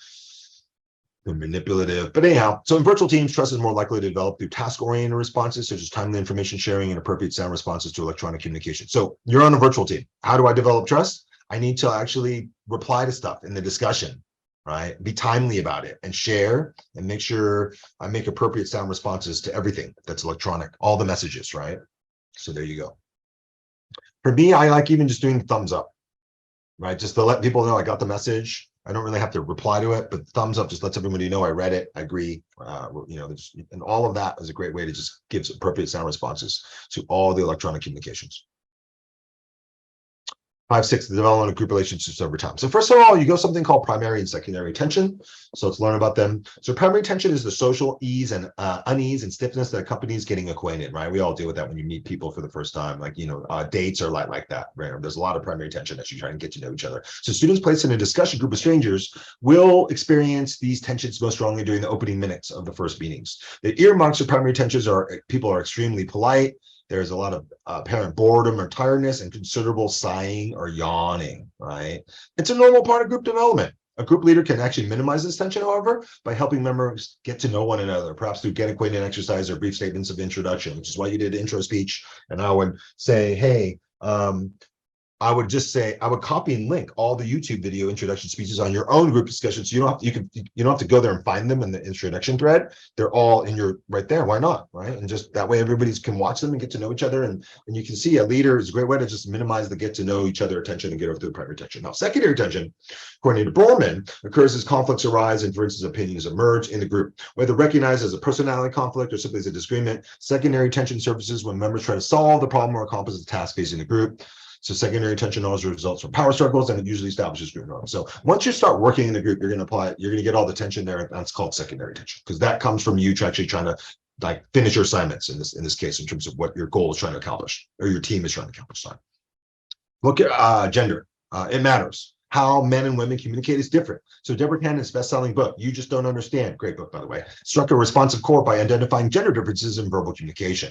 manipulative. But anyhow, so in virtual teams, trust is more likely to develop through task-oriented responses, such as timely information sharing and appropriate sound responses to electronic communication. So you're on a virtual team. How do I develop trust? I need to actually reply to stuff in the discussion, right? Be timely about it and share, and make sure I make appropriate sound responses to everything that's electronic, all the messages, right? So there you go. For me, I like even just doing thumbs up, right? Just to let people know I got the message. I don't really have to reply to it, but thumbs up just lets everybody know I read it, I agree. And all of that is a great way to just give appropriate sound responses to all the electronic communications. 5.6, the development of group relationships over time. So first of all, you go something called primary and secondary attention. So let's learn about them. So primary attention is the social ease and unease and stiffness that accompanies getting acquainted, right? We all deal with that when you meet people for the first time, like, dates are like that, right? There's a lot of primary attention as you try and get to know each other. So students placed in a discussion group of strangers will experience these tensions most strongly during the opening minutes of the first meetings. The earmarks of primary tensions are people are extremely polite. There's a lot of apparent boredom or tiredness and considerable sighing or yawning, right? It's a normal part of group development. A group leader can actually minimize this tension, however, by helping members get to know one another, perhaps through get acquainted exercise or brief statements of introduction, which is why you did intro speech. And I would say, hey, I would just say, I would copy and link all the YouTube video introduction speeches on your own group discussion. So you don't have to go there and find them in the introduction thread. They're all in your right there. Why not? Right. And just that way everybody can watch them and get to know each other. And you can see a leader is a great way to just minimize the get to know each other attention and get over to the primary attention. Now, secondary attention, according to Borman, occurs as conflicts arise and, for instance, opinions emerge in the group. Whether recognized as a personality conflict or simply as a disagreement, secondary attention surfaces when members try to solve the problem or accomplish the task facing the group. So secondary attention always results from power struggles, and it usually establishes group norms. So once you start working in the group, you're going to apply it. You're going to get all the tension there. And that's called secondary attention, because that comes from you actually trying to like finish your assignments in this case, in terms of what your goal is trying to accomplish or your team is trying to accomplish. Look at gender. It matters. How men and women communicate is different. So Deborah Cannon's best-selling book, You Just Don't Understand, great book, by the way, struck a responsive chord by identifying gender differences in verbal communication.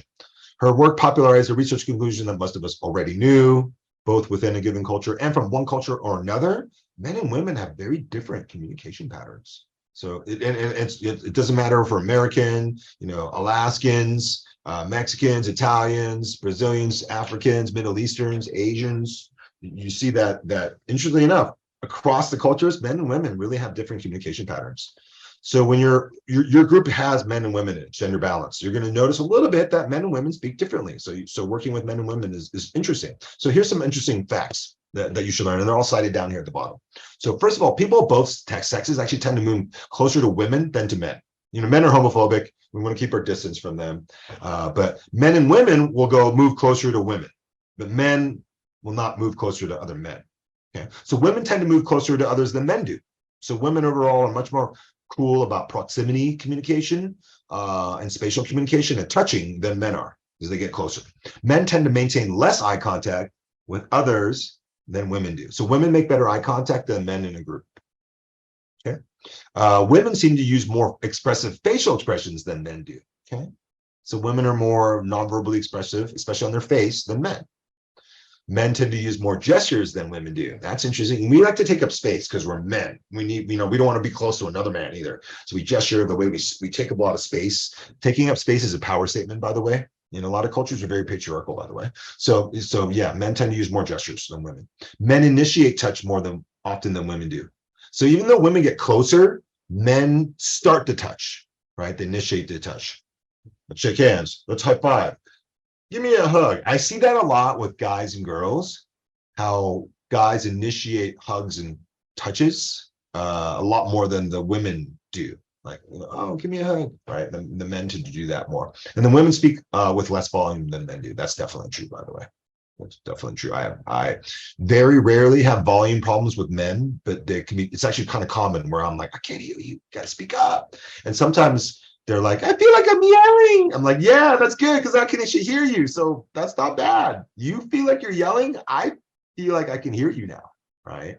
Her work popularized a research conclusion that most of us already knew. Both within a given culture and from one culture or another, men and women have very different communication patterns. So it doesn't matter for American, Alaskans, Mexicans, Italians, Brazilians, Africans, Middle Easterns, Asians. You see that interestingly enough, across the cultures, men and women really have different communication patterns. So when your group has men and women in gender balance, you're going to notice a little bit that men and women speak differently. So working with men and women is interesting. So here's some interesting facts that you should learn, and they're all cited down here at the bottom. So first of all, people of both sexes actually tend to move closer to women than to men. Men are homophobic. We want to keep our distance from them. But men and women will move closer to women, but men will not move closer to other men. Okay. So women tend to move closer to others than men do. So women overall are much more cool about proximity communication and spatial communication and touching than men are, as they get closer. Men tend to maintain less eye contact with others than women do. So women make better eye contact than men in a group. Okay. Women seem to use more expressive facial expressions than men do. Okay. So women are more non-verbally expressive, especially on their face, than men. Men tend to use more gestures than women do. That's interesting. We like to take up space because we're men. We don't want to be close to another man either. So we gesture the way we take up a lot of space. Taking up space is a power statement, by the way. A lot of cultures are very patriarchal, by the way. So yeah, men tend to use more gestures than women. Men initiate touch more often than women do. So even though women get closer, men start to touch, right? They initiate the touch. Let's shake hands. Let's high five. Give me a hug. I see that a lot with guys and girls, how guys initiate hugs and touches a lot more than the women do. Like, oh, give me a hug, right? The men tend to do that more. And the women speak with less volume than men do. That's definitely true, by the way. That's definitely true. I very rarely have volume problems with men, but it's actually kind of common where I'm like, I can't hear you. You gotta speak up. And sometimes they're like, I feel like I'm yelling. I'm like, yeah, that's good because I can actually hear you. So that's not bad. You feel like you're yelling. I feel like I can hear you now, right?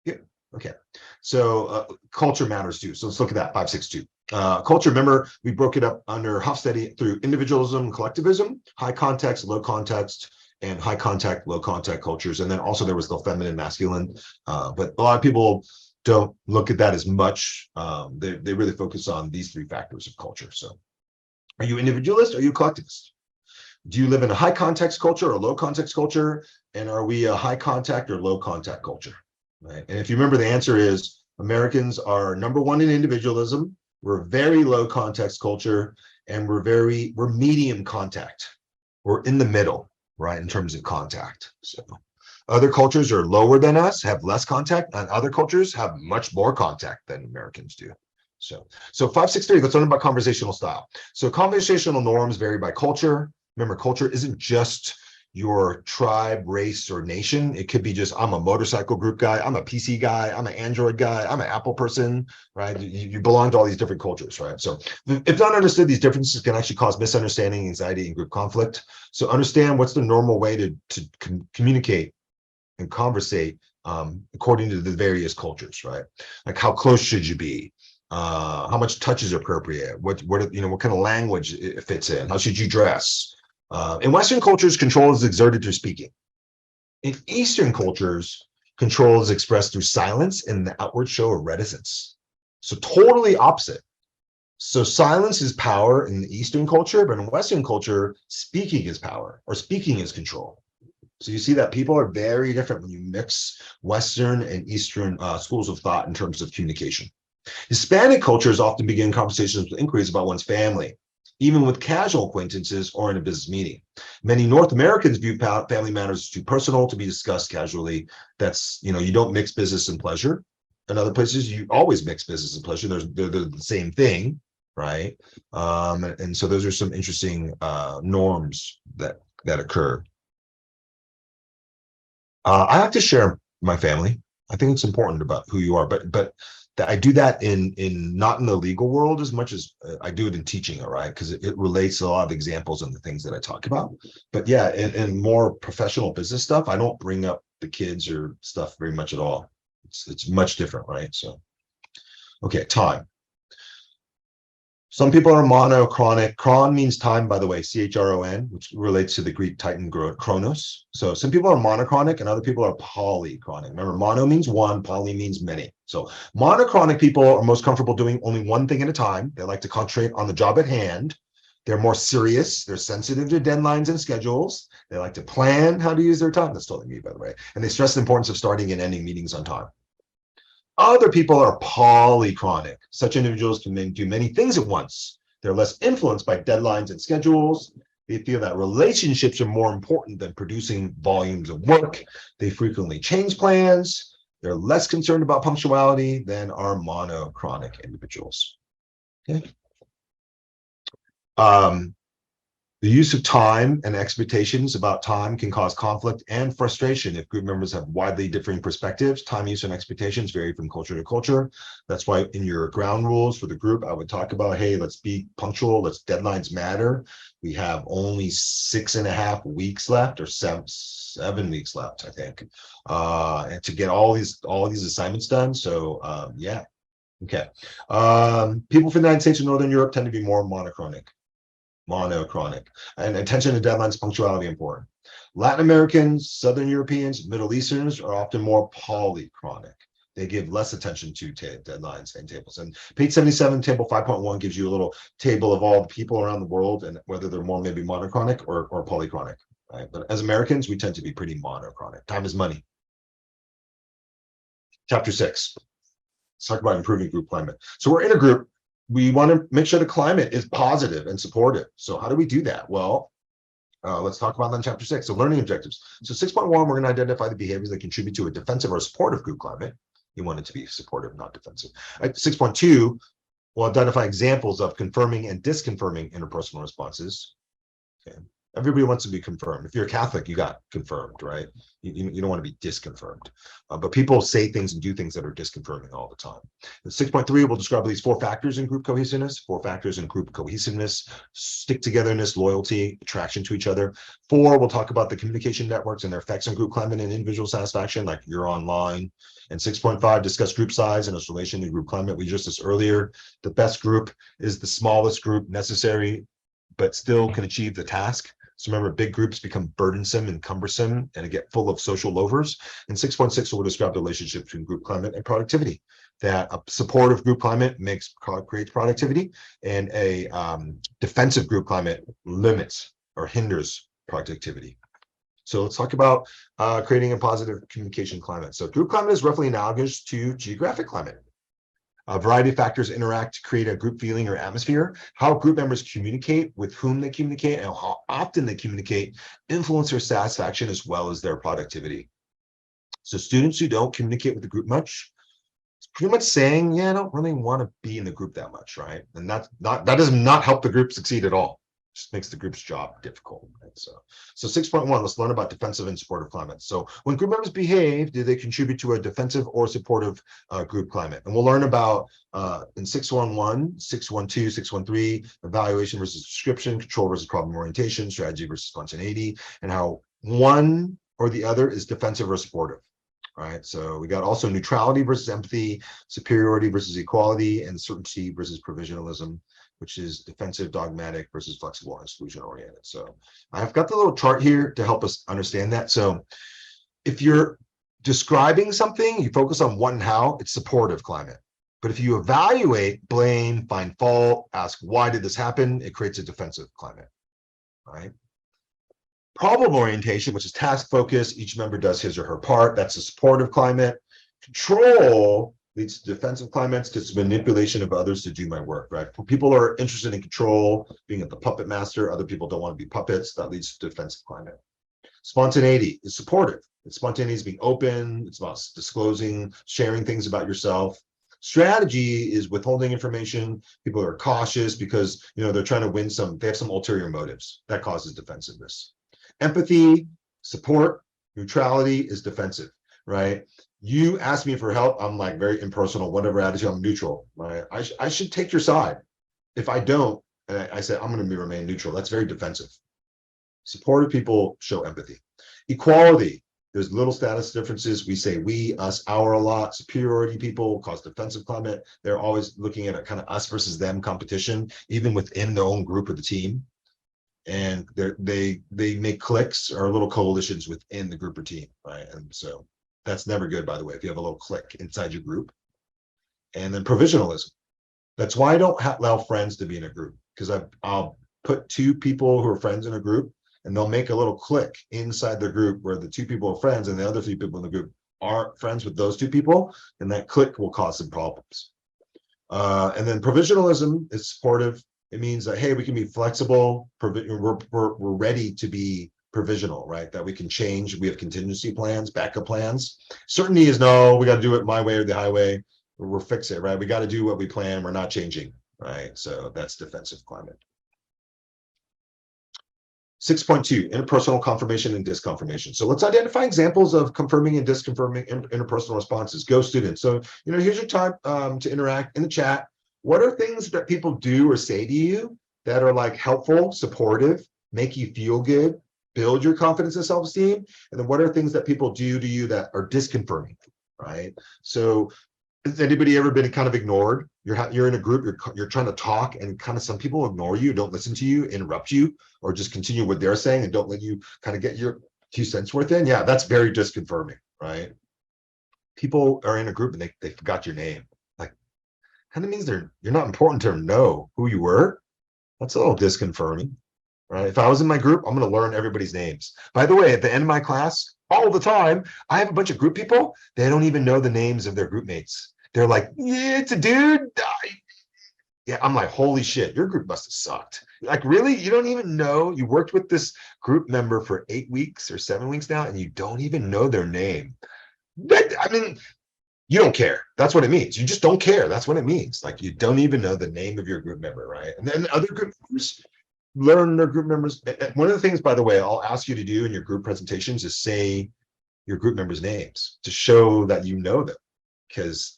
Good. Okay. So culture matters too. So let's look at that 5.6.2. Culture, remember, we broke it up under Hofstede through individualism and collectivism, high context, low context, and high contact, low contact cultures. And then also there was the feminine, masculine. But a lot of people don't look at that as much. They really focus on these three factors of culture. So are you individualist or are you collectivist? Do you live in a high context culture or a low context culture? And are we a high contact or low contact culture? Right. And if you remember, the answer is Americans are number one in individualism. We're very low context culture, and we're medium contact. We're in the middle, right, in terms of contact. So Other cultures are lower than us, have less contact, and other cultures have much more contact than Americans do. So 563, let's learn about conversational style. So conversational norms vary by culture. Remember, culture isn't just your tribe, race, or nation. It could be just, I'm a motorcycle group guy, I'm a PC guy, I'm an Android guy, I'm an Apple person, right? You belong to all these different cultures, right? So if not understood, these differences can actually cause misunderstanding, anxiety, and group conflict. So understand what's the normal way to communicate and conversate according to the various cultures, right? Like how close should you be? How much touch is appropriate? What kind of language it fits in? How should you dress? In Western cultures, control is exerted through speaking. In Eastern cultures, control is expressed through silence and the outward show of reticence. So totally opposite. So silence is power in the Eastern culture, but in Western culture, speaking is power, or speaking is control. So you see that people are very different when you mix Western and Eastern schools of thought in terms of communication. Hispanic cultures often begin conversations with inquiries about one's family, even with casual acquaintances or in a business meeting. Many North Americans view family matters as too personal to be discussed casually. That's, you don't mix business and pleasure. In other places, you always mix business and pleasure. They're the same thing, right? And so those are some interesting norms that occur. I like to share my family. I think it's important about who you are, but I do that in not in the legal world as much as I do it in teaching, all right? Because it relates to a lot of examples and the things that I talk about. But yeah, in more professional business stuff, I don't bring up the kids or stuff very much at all. It's much different, right? So, okay, time. Some people are monochronic. Chron means time, by the way, CHRON, which relates to the Greek titan chronos. So some people are monochronic and other people are polychronic. Remember, mono means one, poly means many. So monochronic people are most comfortable doing only one thing at a time. They like to concentrate on the job at hand. They're more serious. They're sensitive to deadlines and schedules. They like to plan how to use their time. That's totally me, by the way. And they stress the importance of starting and ending meetings on time. Other people are polychronic. Such individuals can do many things at once. They're less influenced by deadlines and schedules. They feel that relationships are more important than producing volumes of work. They frequently change plans. They're less concerned about punctuality than are monochronic individuals. Okay. The use of time and expectations about time can cause conflict and frustration if group members have widely differing perspectives. Time use and expectations vary from culture to culture. That's why in your ground rules for the group, I would talk about, hey, let's be punctual. Let's deadlines matter. We have only 6.5 weeks left, or 7 weeks left, I think, and to get all these assignments done. So yeah, okay. People from the United States and Northern Europe tend to be more monochronic, and attention to deadlines, punctuality important. Latin Americans, Southern Europeans, Middle Easterns are often more polychronic. They give less attention to deadlines and tables. And page 77, table 5.1 gives you a little table of all the people around the world and whether they're more maybe monochronic or polychronic, right? But as Americans, we tend to be pretty monochronic. Time is money. Chapter 6. Let's talk about improving group climate. So we're in a group. We want to make sure the climate is positive and supportive. So how do we do that? Well, let's talk about that in chapter 6. So learning objectives. So 6.1, we're going to identify the behaviors that contribute to a defensive or supportive group climate. You want it to be supportive, not defensive. 6.2, we'll identify examples of confirming and disconfirming interpersonal responses. Okay. Everybody wants to be confirmed. If you're a Catholic, you got confirmed, right? You don't want to be disconfirmed. But people say things and do things that are disconfirming all the time. 6.3 will describe these 4 factors in group cohesiveness. 4 factors in group cohesiveness: stick-togetherness, loyalty, attraction to each other. 4, we'll talk about the communication networks and their effects on group climate and individual satisfaction, like you're online. And 6.5, discuss group size and its relation to group climate. We just discussed earlier, the best group is the smallest group necessary, but still can achieve the task. So remember, big groups become burdensome and cumbersome and get full of social loafers. And 6.6 will describe the relationship between group climate and productivity. That a supportive group climate creates productivity, and a defensive group climate limits or hinders productivity. So let's talk about creating a positive communication climate. So group climate is roughly analogous to geographic climate. A variety of factors interact to create a group feeling or atmosphere. How group members communicate, with whom they communicate, and how often they communicate influence their satisfaction as well as their productivity. So students who don't communicate with the group much, it's pretty much saying, yeah, I don't really want to be in the group that much, right? And that does not help the group succeed at all. It just makes the group's job difficult. Right? So 6.1, let's learn about defensive and supportive climates. So when group members behave, do they contribute to a defensive or supportive group climate? And we'll learn about in 6.1.1, 6.1.2, 6.1.3, evaluation versus description, control versus problem orientation, strategy versus spontaneity, and how one or the other is defensive or supportive. Right, so we got also neutrality versus empathy, superiority versus equality, and certainty versus provisionalism, which is defensive, dogmatic versus flexible and exclusion oriented. So I've got the little chart here to help us understand that. So if you're describing something, you focus on what and how, it's supportive climate. But if you evaluate, blame, find fault, ask why did this happen, it creates a defensive climate, right? Problem orientation, which is task focused, each member does his or her part, that's a supportive climate. Control leads to defensive climates because it's manipulation of others to do my work, right? People are interested in control, being at the puppet master, other people don't want to be puppets, that leads to defensive climate. Spontaneity is supportive. Spontaneity is being open, it's about disclosing, sharing things about yourself. Strategy is withholding information. People are cautious because they're trying to win they have some ulterior motives. That causes defensiveness. Empathy, support, neutrality is defensive, right? You ask me for help, I'm like very impersonal, whatever attitude, I'm neutral, right? I should take your side. If I don't, and I say I'm going to remain neutral, that's very defensive. Supportive people show empathy. Equality, there's little status differences. We say we, us, our a lot. Superiority people cause defensive climate. They're always looking at a kind of us versus them competition, even within their own group of the team. And they make cliques or little coalitions within the group or team, right? And so that's never good, by the way, if you have a little clique inside your group. And then provisionalism. That's why I don't allow friends to be in a group, because I'll put two people who are friends in a group, and they'll make a little clique inside the group where the two people are friends and the other three people in the group aren't friends with those two people, and that clique will cause some problems. And then provisionalism is supportive. It means that, hey, we can be flexible. We're ready to be provisional, right? That we can change. We have contingency plans, backup plans. Certainty is no, we got to do it my way or the highway. We're fix it, right? We got to do what we plan. We're not changing, right? So that's defensive climate. 6.2, interpersonal confirmation and disconfirmation. So let's identify examples of confirming and disconfirming interpersonal responses. Go students. So, here's your time to interact in the chat. What are things that people do or say to you that are like helpful, supportive, make you feel good, build your confidence and self-esteem? And then what are things that people do to you that are disconfirming, right? So has anybody ever been kind of ignored? You're in a group, you're trying to talk, and kind of some people ignore you, don't listen to you, interrupt you, or just continue what they're saying and don't let you kind of get your 2 cents worth in. Yeah, that's very disconfirming, right? People are in a group and they forgot your name. Like, kind of means you're not important to know who you were. That's a little disconfirming, right? If I was in my group, I'm going to learn everybody's names. By the way, at the end of my class, all the time, I have a bunch of group people. They don't even know the names of their group mates. They're like, yeah, it's a dude. Yeah, I'm like, holy shit, your group must have sucked. Like, really? You don't even know? You worked with this group member for 8 weeks or 7 weeks now, and you don't even know their name. I mean, you don't care. That's what it means. You just don't care. That's what it means. Like, you don't even know the name of your group member, right? And then other group members learn their group members. One of the things, by the way, I'll ask you to do in your group presentations is say your group members' names to show that you know them, because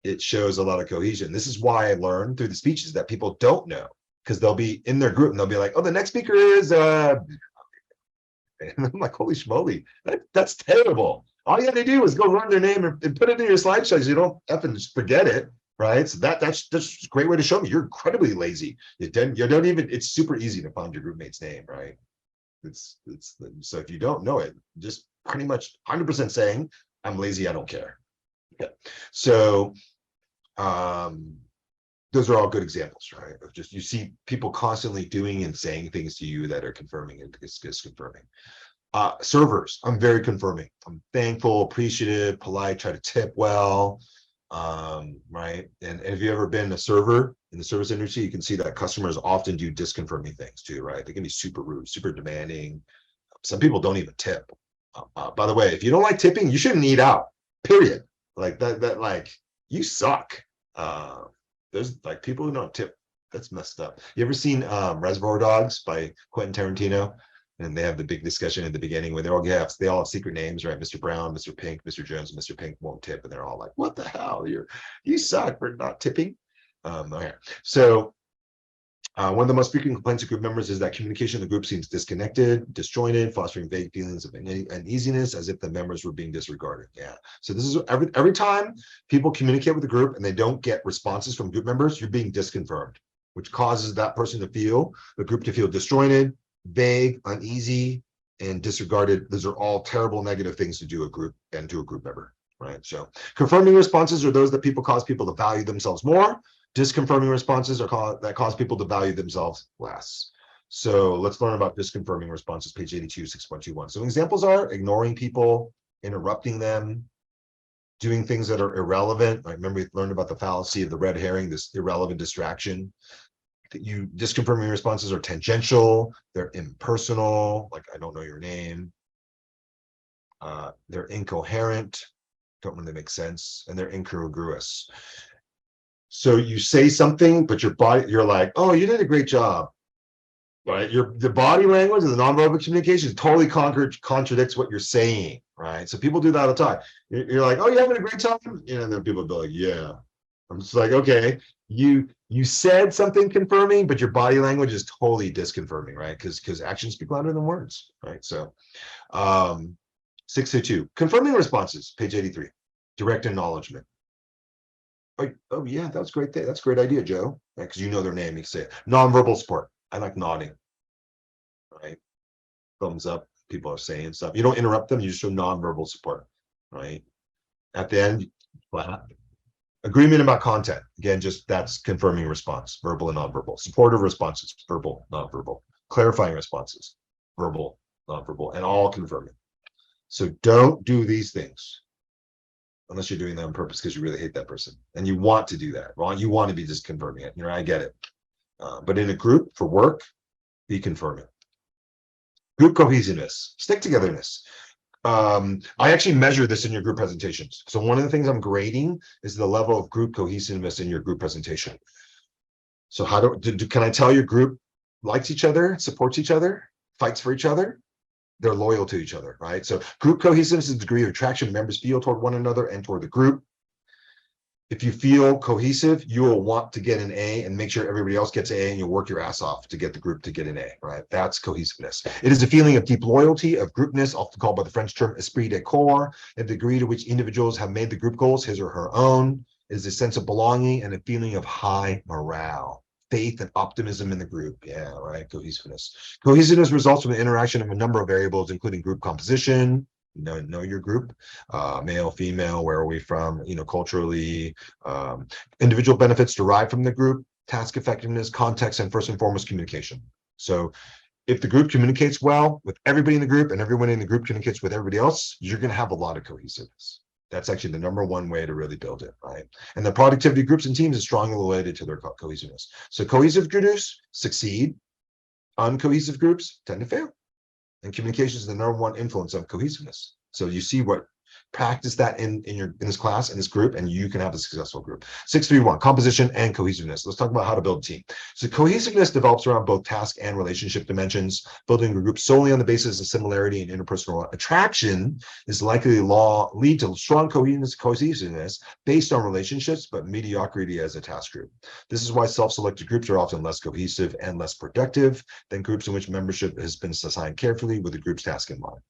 it shows a lot of cohesion. This is why I learned through the speeches that people don't know, because they'll be in their group and they'll be like, oh, the next speaker is and I'm like, holy schmoly, that's terrible. All you have to do is go learn their name and put it in your slideshow so you don't effing just forget it, right? So that's a great way to show me you're incredibly lazy. You don't even, it's super easy to find your group mate's name, right? So if you don't know it, just pretty much 100% saying, I'm lazy, I don't care. Yeah. So those are all good examples, right? Of just, you see people constantly doing and saying things to you that are confirming and disconfirming. Servers, I'm very confirming. I'm thankful, appreciative, polite, try to tip well, right? And if you've ever been a server in the service industry, you can see that customers often do disconfirming things too, right? They can be super rude, super demanding. Some people don't even tip. By the way, if you don't like tipping, you shouldn't eat out, period. Like that like, you suck. There's like people who don't tip. That's messed up. You ever seen Reservoir Dogs by Quentin Tarantino? And they have the big discussion at the beginning where they all have secret names, right? Mr. Brown, Mr. Pink, Mr. Jones, and Mr. Pink won't tip, and they're all like, "What the hell? You suck for not tipping." Okay. So one of the most frequent complaints of group members is that communication in the group seems disconnected, disjointed, fostering vague feelings of uneasiness, as if the members were being disregarded. Yeah. So this is every time people communicate with the group and they don't get responses from group members, you're being disconfirmed, which causes that person to feel, the group to feel disjointed, vague, uneasy, and disregarded. Those are all terrible negative things to do a group and to a group member, right? So confirming responses are those that cause people to value themselves more. Disconfirming responses are that cause people to value themselves less. So let's learn about disconfirming responses, page 82, 6.21. So examples are ignoring people, interrupting them, doing things that are irrelevant. Right? Remember, we learned about the fallacy of the red herring, this irrelevant distraction. Disconfirming responses are tangential, they're impersonal, like I don't know your name. They're incoherent, don't really make sense, and they're incongruous. So you say something, but you're like, oh, you did a great job, right? The body language and the nonverbal communication totally contradicts what you're saying, right? So people do that all the time. You're like, oh, you're having a great time? And then people be like, yeah. I'm just like, okay, you said something confirming, but your body language is totally disconfirming, right? Because actions speak louder than words, right? So 602, confirming responses, page 83, direct acknowledgement. Oh yeah, that's great. That's a great idea, Joe. Because you know their name, you can say it. Nonverbal support. I like nodding. Right? Thumbs up. People are saying stuff. You don't interrupt them. You just show nonverbal support. Right? At the end, clap. Agreement about content. Again, just that's confirming response. Verbal and nonverbal. Supportive responses. Verbal, nonverbal. Clarifying responses. Verbal, nonverbal, and all confirming. So don't do these things unless you're doing that on purpose because you really hate that person and you want to do that. Well, you want to be just confirming it. I get it. But in a group for work, be confirming. Group cohesiveness, stick togetherness. I actually measure this in your group presentations. So one of the things I'm grading is the level of group cohesiveness in your group presentation. So can I tell your group likes each other, supports each other, fights for each other? They're loyal to each other, right? So group cohesiveness is the degree of attraction members feel toward one another and toward the group. If you feel cohesive, you will want to get an A and make sure everybody else gets an A, and you'll work your ass off to get the group to get an A, right? That's cohesiveness. It is a feeling of deep loyalty, of groupness, often called by the French term esprit de corps, a degree to which individuals have made the group goals his or her own. It is a sense of belonging and a feeling of high morale. Faith and optimism in the group. Yeah, right. Cohesiveness. Cohesiveness results from the interaction of a number of variables, including group composition, know your group, male, female, where are we from, culturally, individual benefits derived from the group, task effectiveness, context, and first and foremost, communication. So if the group communicates well with everybody in the group and everyone in the group communicates with everybody else, you're going to have a lot of cohesiveness. That's actually the number one way to really build it, right? And the productivity of groups and teams is strongly related to their cohesiveness. So cohesive groups succeed, uncohesive groups tend to fail. And communication is the number one influence of cohesiveness. So you see practice that in this class, in this group, and you can have a successful group. 631, composition and cohesiveness. Let's talk about how to build a team. So cohesiveness develops around both task and relationship dimensions. Building a group solely on the basis of similarity and interpersonal attraction is likely to lead to strong cohesiveness based on relationships, but mediocrity as a task group. This is why self-selected groups are often less cohesive and less productive than groups in which membership has been assigned carefully with the group's task in mind.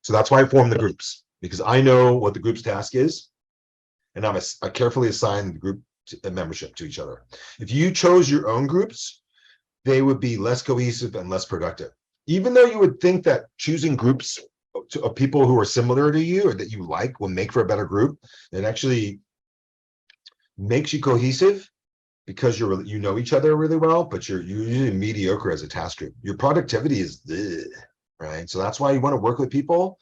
So that's why I form the groups, because I know what the group's task is, and I carefully assign the group membership to each other. If you chose your own groups, they would be less cohesive and less productive. Even though you would think that choosing groups of people who are similar to you or that you like will make for a better group, it actually makes you cohesive because you know each other really well, but you're usually mediocre as a task group. Your productivity is right? So that's why you want to work with people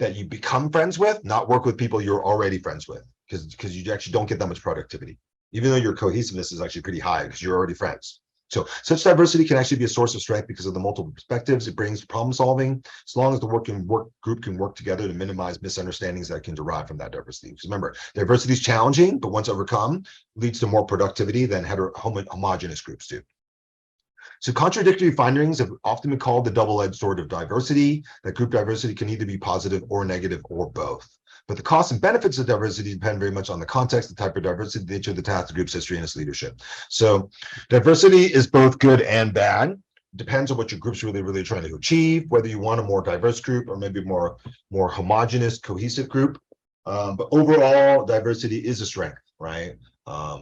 that you become friends with, not work with people you're already friends with, because you actually don't get that much productivity, even though your cohesiveness is actually pretty high because you're already friends. So such diversity can actually be a source of strength because of the multiple perspectives it brings to problem solving, as long as the work group can work together to minimize misunderstandings that can derive from that diversity. Because remember, diversity is challenging, but once overcome, leads to more productivity than homogeneous groups do. So contradictory findings have often been called the double-edged sword of diversity, that group diversity can either be positive or negative or both. But the costs and benefits of diversity depend very much on the context, the type of diversity, the nature of the task, the group's history, and its leadership. So diversity is both good and bad. Depends on what your group's really trying to achieve, whether you want a more diverse group or maybe more homogeneous, cohesive group. But overall, diversity is a strength, right?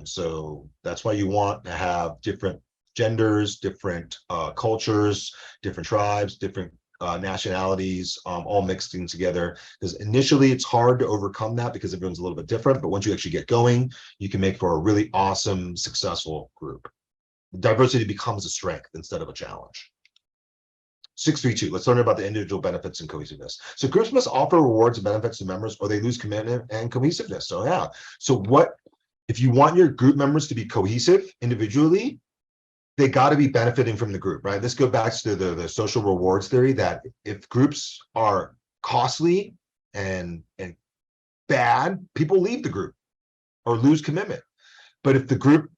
So that's why you want to have different genders, different cultures, different tribes, different nationalities, all mixed in together. Because initially it's hard to overcome that because everyone's a little bit different, but once you actually get going, you can make for a really awesome, successful group. Diversity becomes a strength instead of a challenge. 632, let's learn about the individual benefits and cohesiveness. So groups must offer rewards and benefits to members or they lose commitment and cohesiveness. So yeah, so what, if you want your group members to be cohesive individually, they got to be benefiting from the group, right? This goes back to the social rewards theory that if groups are costly and bad, people leave the group or lose commitment. But if the group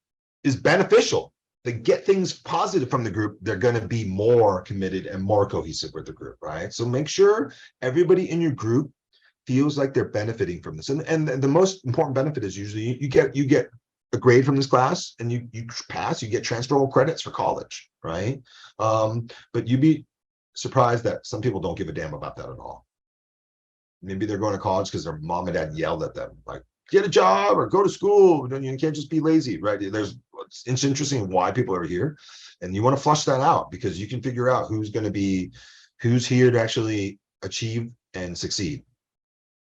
is beneficial, they get things positive from the group, they're going to be more committed and more cohesive with the group, right? So make sure everybody in your group feels like they're benefiting from this. And the most important benefit is usually you get a grade from this class and you pass, you get transferable credits for college, right? But you'd be surprised that some people don't give a damn about that at all. Maybe they're going to college because their mom and dad yelled at them, like, get a job or go to school. You can't just be lazy, right? It's interesting why people are here. And you want to flush that out because you can figure out who's here to actually achieve and succeed.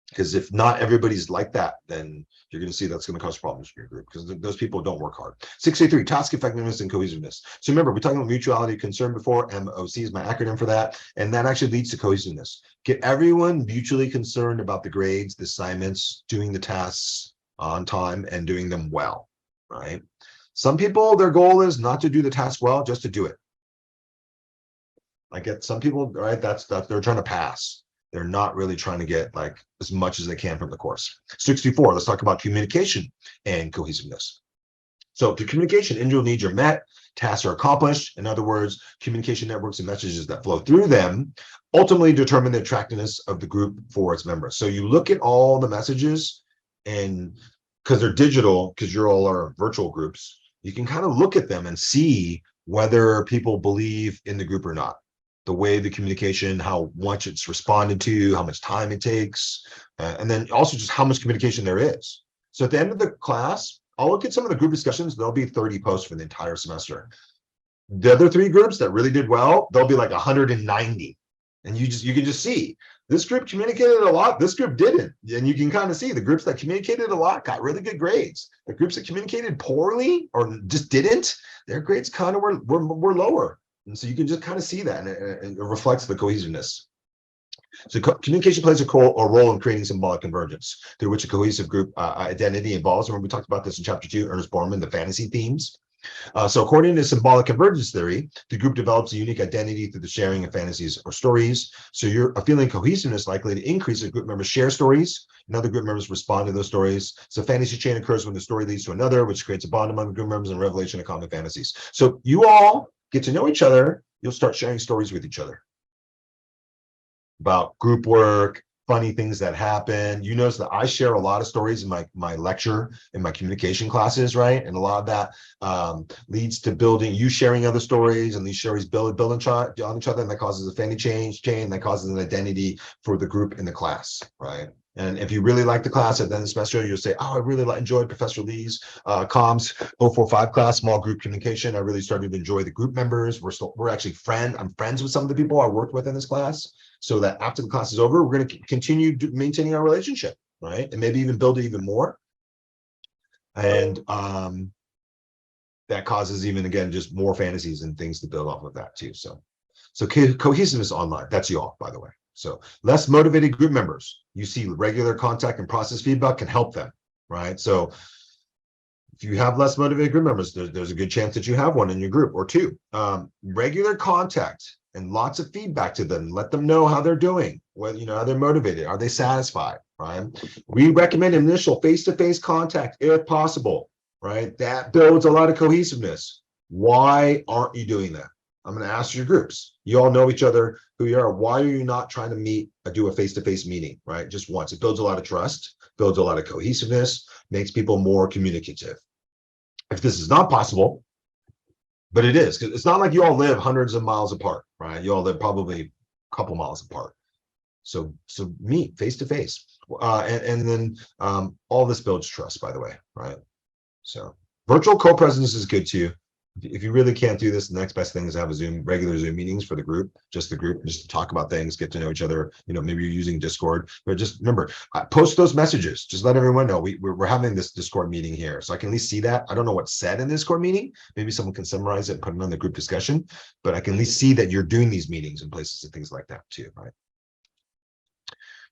Because if not everybody's like that, then you're going to see that's going to cause problems for your group because those people don't work hard. 683, task effectiveness and cohesiveness. So remember, we're talking about mutuality of concern before. MOC is my acronym for that. And that actually leads to cohesiveness. Get everyone mutually concerned about the grades, the assignments, doing the tasks on time and doing them well, right? Some people, their goal is not to do the task well, just to do it. I get some people, right? That's they're trying to pass. They're not really trying to get like as much as they can from the course. 64, let's talk about communication and cohesiveness. So through communication, individual needs are met, tasks are accomplished. In other words, communication networks and messages that flow through them ultimately determine the attractiveness of the group for its members. So you look at all the messages and because they're digital, because you're all are virtual groups, you can kind of look at them and see whether people believe in the group or not. The way the communication, how much it's responded to, how much time it takes, and then also just how much communication there is. So at the end of the class, I'll look at some of the group discussions. There'll be 30 posts for the entire semester. The other three groups that really did well, there'll be like 190. And you can just see this group communicated a lot, this group didn't. And you can kind of see the groups that communicated a lot got really good grades. The groups that communicated poorly or just didn't, their grades kind of were lower. And so you can just kind of see that, and it reflects the cohesiveness. So communication plays a role in creating symbolic convergence, through which a cohesive group identity evolves. Remember, we talked about this in chapter 2, Ernest Bornemann, the fantasy themes. So according to symbolic convergence theory, the group develops a unique identity through the sharing of fantasies or stories. So you're feeling cohesiveness likely to increase as group members share stories, and other group members respond to those stories. So fantasy chain occurs when the story leads to another, which creates a bond among the group members and revelation of common fantasies. So you all get to know each other, you'll start sharing stories with each other about group work, funny things that happen. You notice that I share a lot of stories in my lecture, in my communication classes, right? And a lot of that leads to building, you sharing other stories, and these stories build on each other, and that causes a fantasy chain that causes an identity for the group in the class, right? And if you really like the class at the end of the semester, you'll say, oh, I really enjoyed Professor Lee's COMS 045 class, small group communication. I really started to enjoy the group members. We're actually I'm friends with some of the people I worked with in this class, so that after the class is over, we're going to continue maintaining our relationship, right? And maybe even build it even more. And that causes even, again, just more fantasies and things to build off of that too. So cohesiveness online, that's you all, by the way. So less motivated group members, you see regular contact and process feedback can help them, right? So if you have less motivated group members, there's a good chance that you have one in your group or two. Regular contact and lots of feedback to them. Let them know how they're doing, whether how they're motivated, are they satisfied, right? We recommend initial face-to-face contact if possible, right? That builds a lot of cohesiveness. Why aren't you doing that? I'm going to ask your groups. You all know each other, who you are. Why are you not trying to do a face-to-face meeting, right? Just once. It builds a lot of trust, builds a lot of cohesiveness, makes people more communicative. If this is not possible, but it is, because it's not like you all live hundreds of miles apart, right? You all live probably a couple miles apart. So meet face-to-face. And then all this builds trust, by the way, right? So virtual co-presence is good too. If you really can't do this, the next best thing is have regular Zoom meetings for the group, just to talk about things, get to know each other. Maybe you're using Discord, but just remember, post those messages. Just let everyone know we're having this Discord meeting here, so I can at least see that. I don't know what's said in the Discord meeting. Maybe someone can summarize it and put it on the group discussion, but I can at least see that you're doing these meetings in places and things like that too, right?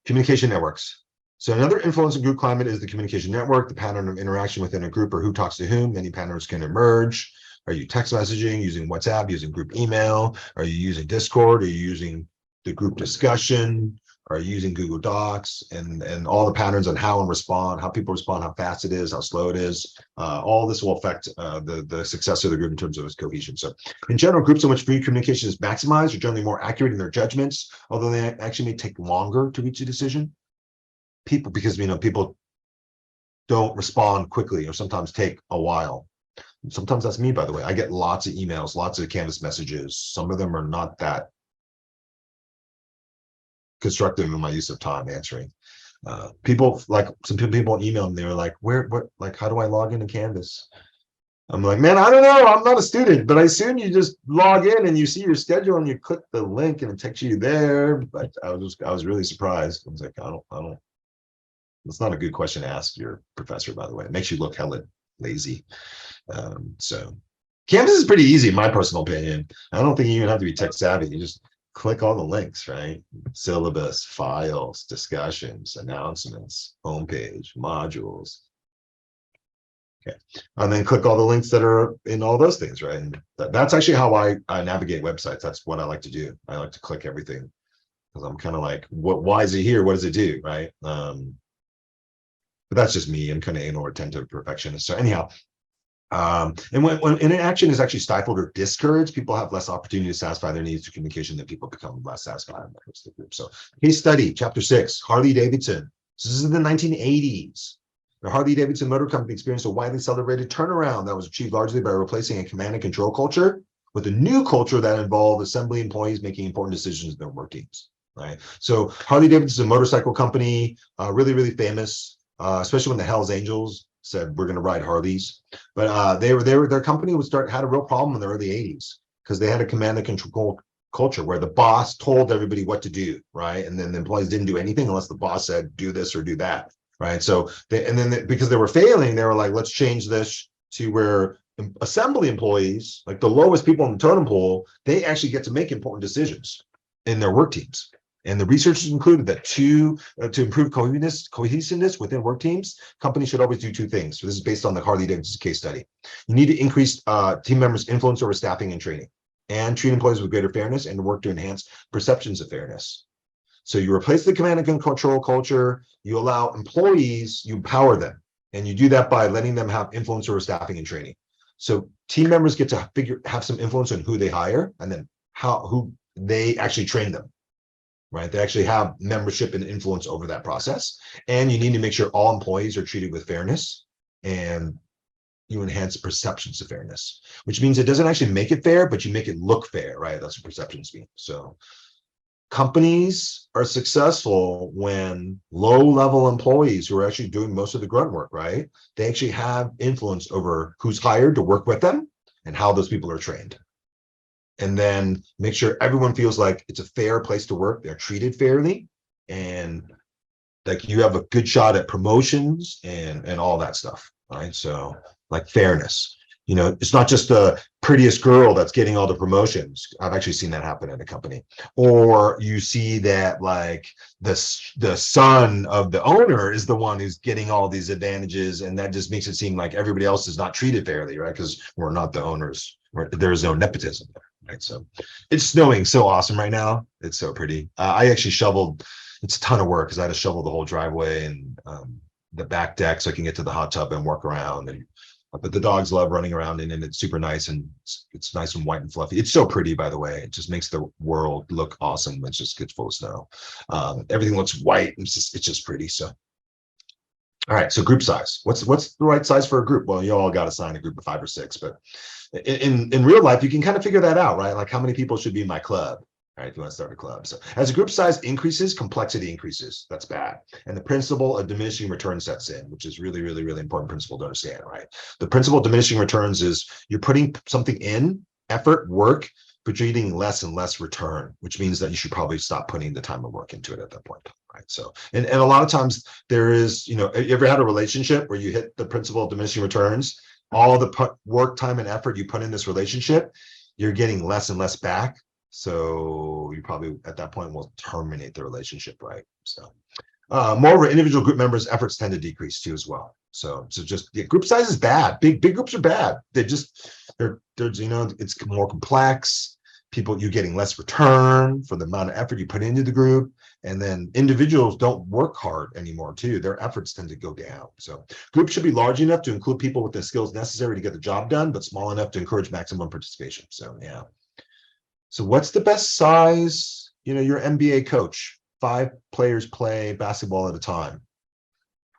Communication networks. So another influence in group climate is the communication network, the pattern of interaction within a group or who talks to whom. Many patterns can emerge. Are you text messaging, using WhatsApp, using group email? Are you using Discord? Are you using the group discussion? Are you using Google Docs? And all the patterns on how people respond, how fast it is, how slow it is. All this will affect the success of the group in terms of its cohesion. So in general, groups in which free communication is maximized are generally more accurate in their judgments, although they actually may take longer to reach a decision. Because people don't respond quickly or sometimes take a while. Sometimes that's me, by the way. I get lots of emails, lots of Canvas messages. Some of them are not that constructive in my use of time answering. People email me, they were like, how do I log into Canvas? I'm like, man, I don't know. I'm not a student, but I assume you just log in and you see your schedule and you click the link and it takes you there. But I was really surprised. I was like, I don't. It's not a good question to ask your professor, by the way. It makes you look hella lazy. So Canvas is pretty easy, in my personal opinion. I don't think you even have to be tech savvy. You just click all the links, right? Syllabus, files, discussions, announcements, homepage, modules. Okay, and then click all the links that are in all those things, right? And that's actually how I navigate websites. That's what I like to do. I like to click everything because I'm kind of like, why is it here? What does it do, right? But that's just me. I'm kind of anal retentive perfectionist. So anyhow, and when interaction is actually stifled or discouraged, people have less opportunity to satisfy their needs through communication, then people become less satisfied in the group. So case study, chapter 6, Harley Davidson. So this is in the 1980s. The Harley Davidson Motor Company experienced a widely celebrated turnaround that was achieved largely by replacing a command and control culture with a new culture that involved assembly employees making important decisions in their work teams. Right. So Harley Davidson is a motorcycle company, really, really famous. Especially when the Hells Angels said we're going to ride Harleys, but their company had a real problem in the early 80s because they had a command and control culture where the boss told everybody what to do, right? And then the employees didn't do anything unless the boss said do this or do that, right? So because they were failing, they were like, let's change this to where assembly employees, like the lowest people in the totem pole, they actually get to make important decisions in their work teams. And the research has concluded that to improve cohesiveness within work teams, companies should always do two things. So this is based on the Harley Davidson case study. You need to increase team members' influence over staffing and training, and treat employees with greater fairness, and work to enhance perceptions of fairness. So you replace the command and control culture, you allow employees, you empower them, and you do that by letting them have influence over staffing and training. So team members get to have some influence on who they hire, and then who they actually train them. Right, they actually have membership and influence over that process, and you need to make sure all employees are treated with fairness, and you enhance perceptions of fairness, which means it doesn't actually make it fair, but you make it look fair, right? That's what perceptions mean. So companies are successful when low-level employees who are actually doing most of the grunt work, right? They actually have influence over who's hired to work with them and how those people are trained. And then make sure everyone feels like it's a fair place to work. They're treated fairly, and like you have a good shot at promotions and all that stuff, right? So like fairness. You know, it's not just the prettiest girl that's getting all the promotions. I've actually seen that happen in a company. Or you see that like the son of the owner is the one who's getting all these advantages, and that just makes it seem like everybody else is not treated fairly, right? Because we're not the owners. There's no nepotism there, right? So it's snowing so awesome right now. It's so pretty. I actually shoveled. It's a ton of work because I had to shovel the whole driveway and the back deck so I can get to the hot tub and work around. And but the dogs love running around in it. It's super nice, and it's nice and white and fluffy. It's so pretty, by the way. It just makes the world look awesome. It just gets full of snow. Everything looks white. It's just pretty. So, all right. So group size. What's the right size for a group? Well, you all got to sign a group of 5 or 6, but in real life, you can kind of figure that out, right? Like how many people should be in my club? Right, if you want to start a club. So as a group size increases, complexity increases. That's bad. And the principle of diminishing return sets in, which is really, really, really important principle to understand, right? The principle of diminishing returns is you're putting something in, effort, work, but you're getting less and less return, which means that you should probably stop putting the time and work into it at that point, right? So, and a lot of times there is, you know, you ever had a relationship where you hit the principle of diminishing returns, all the work, time, and effort you put in this relationship, you're getting less and less back. So you probably at that point will terminate the relationship, right? So moreover, individual group members' efforts tend to decrease too as well. So just group size is bad. Big groups are bad. They're you know, it's more complex. You're getting less return for the amount of effort you put into the group, and then individuals don't work hard anymore too. Their efforts tend to go down. So groups should be large enough to include people with the skills necessary to get the job done, but small enough to encourage maximum participation. So yeah. So what's the best size? You know, you're an NBA coach, 5 players play basketball at a time.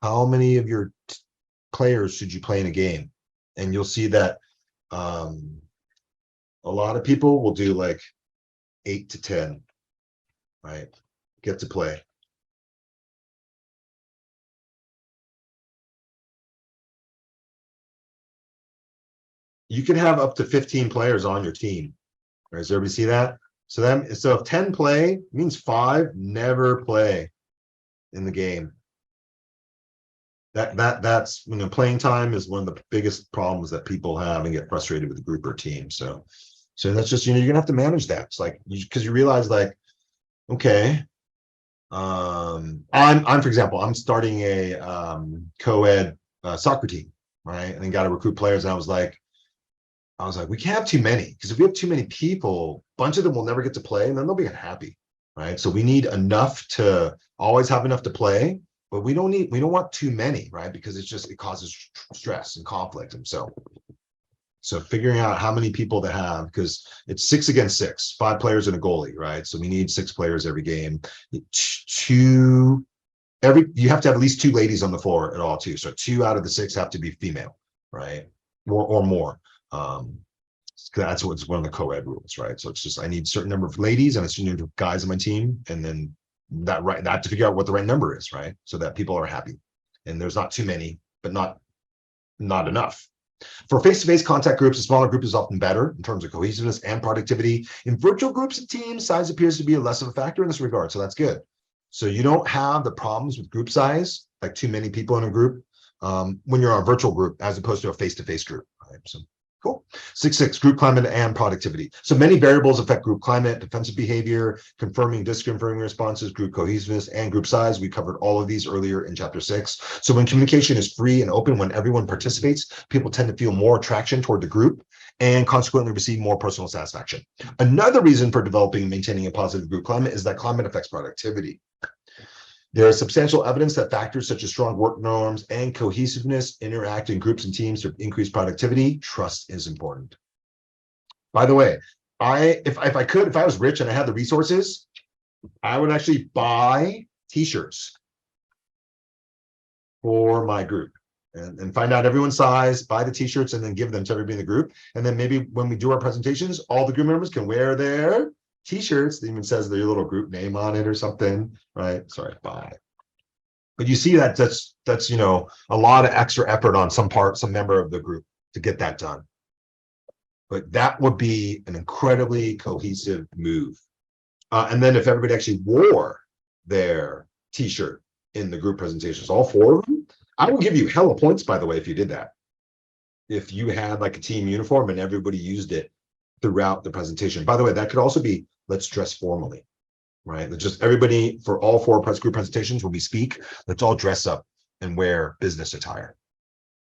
How many of your players should you play in a game? And you'll see that a lot of people will do like 8 to 10, right? Get to play. You can have up to 15 players on your team. Right, does everybody see that? So if 10 play, it means 5 never play in the game. That's, you know, playing time is one of the biggest problems that people have and get frustrated with the group or team. So that's just, you know, you're gonna have to manage that. It's like because you realize like, okay, I'm for example, I'm starting a co-ed soccer team, right? And then got to recruit players, and I was like, we can't have too many, because if we have too many people, a bunch of them will never get to play, and then they'll be unhappy, right? So we need enough to always have enough to play, but we don't want too many, right? Because it causes stress and conflict. And so figuring out how many people to have, because it's 6 against 6, 5 players and a goalie, right? So we need 6 players every game. You have to have at least 2 ladies on the floor at all too. So 2 out of the 6 have to be female, right? Or more. That's what's one of the co-ed rules, right? So it's just I need a certain number of ladies and a certain number of guys on my team, and then I have to figure out what the right number is, right? So that people are happy, and there's not too many, but not enough. For face-to-face contact groups, a smaller group is often better in terms of cohesiveness and productivity. In virtual groups and teams, size appears to be less of a factor in this regard, so that's good. So you don't have the problems with group size, like too many people in a group, when you're on a virtual group as opposed to a face-to-face group, right? So cool. 6.6, group climate and productivity. So many variables affect group climate: defensive behavior, confirming, disconfirming responses, group cohesiveness, and group size. We covered all of these earlier in chapter 6. So when communication is free and open, when everyone participates, people tend to feel more attraction toward the group and consequently receive more personal satisfaction. Another reason for developing and maintaining a positive group climate is that climate affects productivity. There is substantial evidence that factors such as strong work norms and cohesiveness interact in groups and teams to increase productivity. Trust is important. By the way, if I was rich and I had the resources, I would actually buy t-shirts for my group and find out everyone's size, buy the t-shirts, and then give them to everybody in the group. And then maybe when we do our presentations, all the group members can wear their t-shirts that even says their little group name on it or something, right? Sorry, bye. But you see that's you know, a lot of extra effort on some member of the group to get that done. But that would be an incredibly cohesive move. And then if everybody actually wore their t-shirt in the group presentations, all 4 of them, I will give you hella points, by the way, if you did that. if you had like a team uniform and everybody used it throughout the presentation. By the way, that could also be, let's dress formally, right? Just everybody for all 4 group presentations, when we speak, let's all dress up and wear business attire.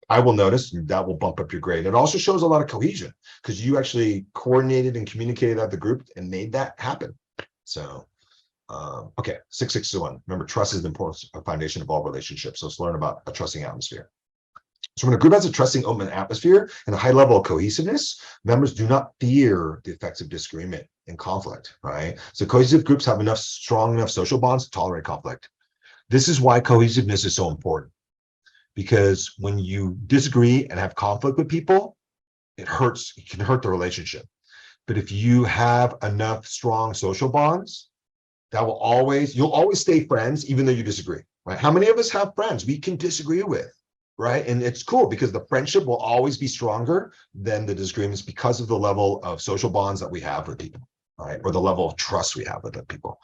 I will notice that will bump up your grade. It also shows a lot of cohesion because you actually coordinated and communicated at the group and made that happen. So, okay, 661. Remember, trust is the important foundation of all relationships. So let's learn about a trusting atmosphere. So when a group has a trusting, open atmosphere and a high level of cohesiveness, members do not fear the effects of disagreement and conflict, right? So cohesive groups have strong enough social bonds to tolerate conflict. This is why cohesiveness is so important. Because when you disagree and have conflict with people, it can hurt the relationship. But if you have enough strong social bonds, you'll always stay friends, even though you disagree, right? How many of us have friends we can disagree with, right? And it's cool because the friendship will always be stronger than the disagreements because of the level of social bonds that we have with people, right? Or the level of trust we have with the people.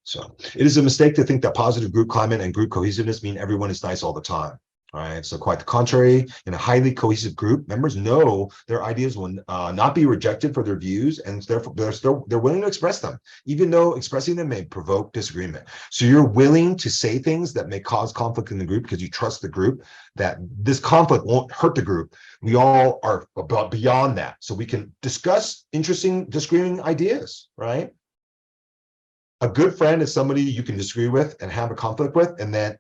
So it is a mistake to think that positive group climate and group cohesiveness mean everyone is nice all the time. All right, so quite the contrary. In a highly cohesive group, members know their ideas will not be rejected for their views, and therefore they're willing to express them, even though expressing them may provoke disagreement. So you're willing to say things that may cause conflict in the group because you trust the group that this conflict won't hurt the group. We all are beyond that, so we can discuss interesting, disagreeing ideas, right? A good friend is somebody you can disagree with and have a conflict with, and then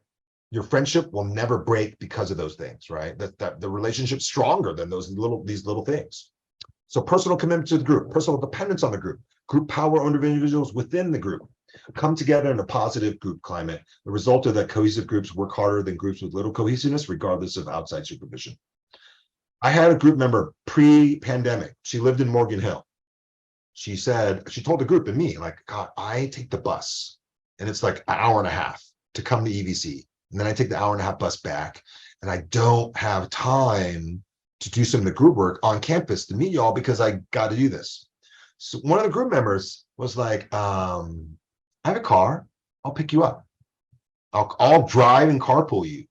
your friendship will never break because of those things, right? That the relationship's stronger than these little things. So personal commitment to the group, personal dependence on the group power over individuals within the group come together in a positive group climate. The result of that, cohesive groups work harder than groups with little cohesiveness, regardless of outside supervision. I had a group member pre-pandemic. She lived in Morgan Hill. She told the group and me, like, God, I take the bus and it's like an hour and a half to come to EVC. And then I take the hour and a half bus back, and I don't have time to do some of the group work on campus to meet y'all because I got to do this. So one of the group members was like, I have a car, I'll pick you up. I'll drive and carpool you.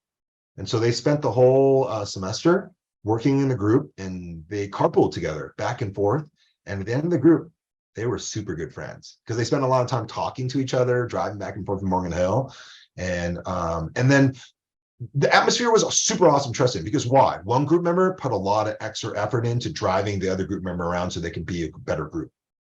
And so they spent the whole semester working in the group, and they carpooled together back and forth. And at the end of the group, they were super good friends because they spent a lot of time talking to each other, driving back and forth from Morgan Hill. And then the atmosphere was super awesome, trusting, because why? One group member put a lot of extra effort into driving the other group member around so they can be a better group.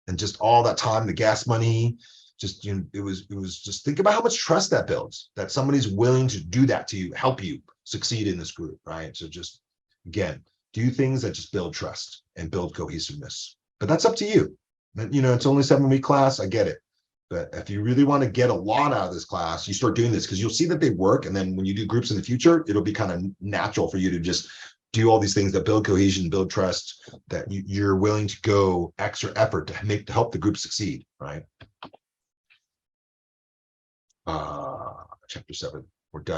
And just all that time, the gas money, just, you know, it was just, think about how much trust that builds, that somebody's willing to do that to you, help you succeed in this group, right? So just, again, do things that just build trust and build cohesiveness. But that's up to you. You know, it's only a 7-week class, I get it. But if you really want to get a lot out of this class, you start doing this because you'll see that they work. And then when you do groups in the future, it'll be kind of natural for you to just do all these things that build cohesion, build trust, that you're willing to go extra effort to help the group succeed, right? Chapter 7, we're done.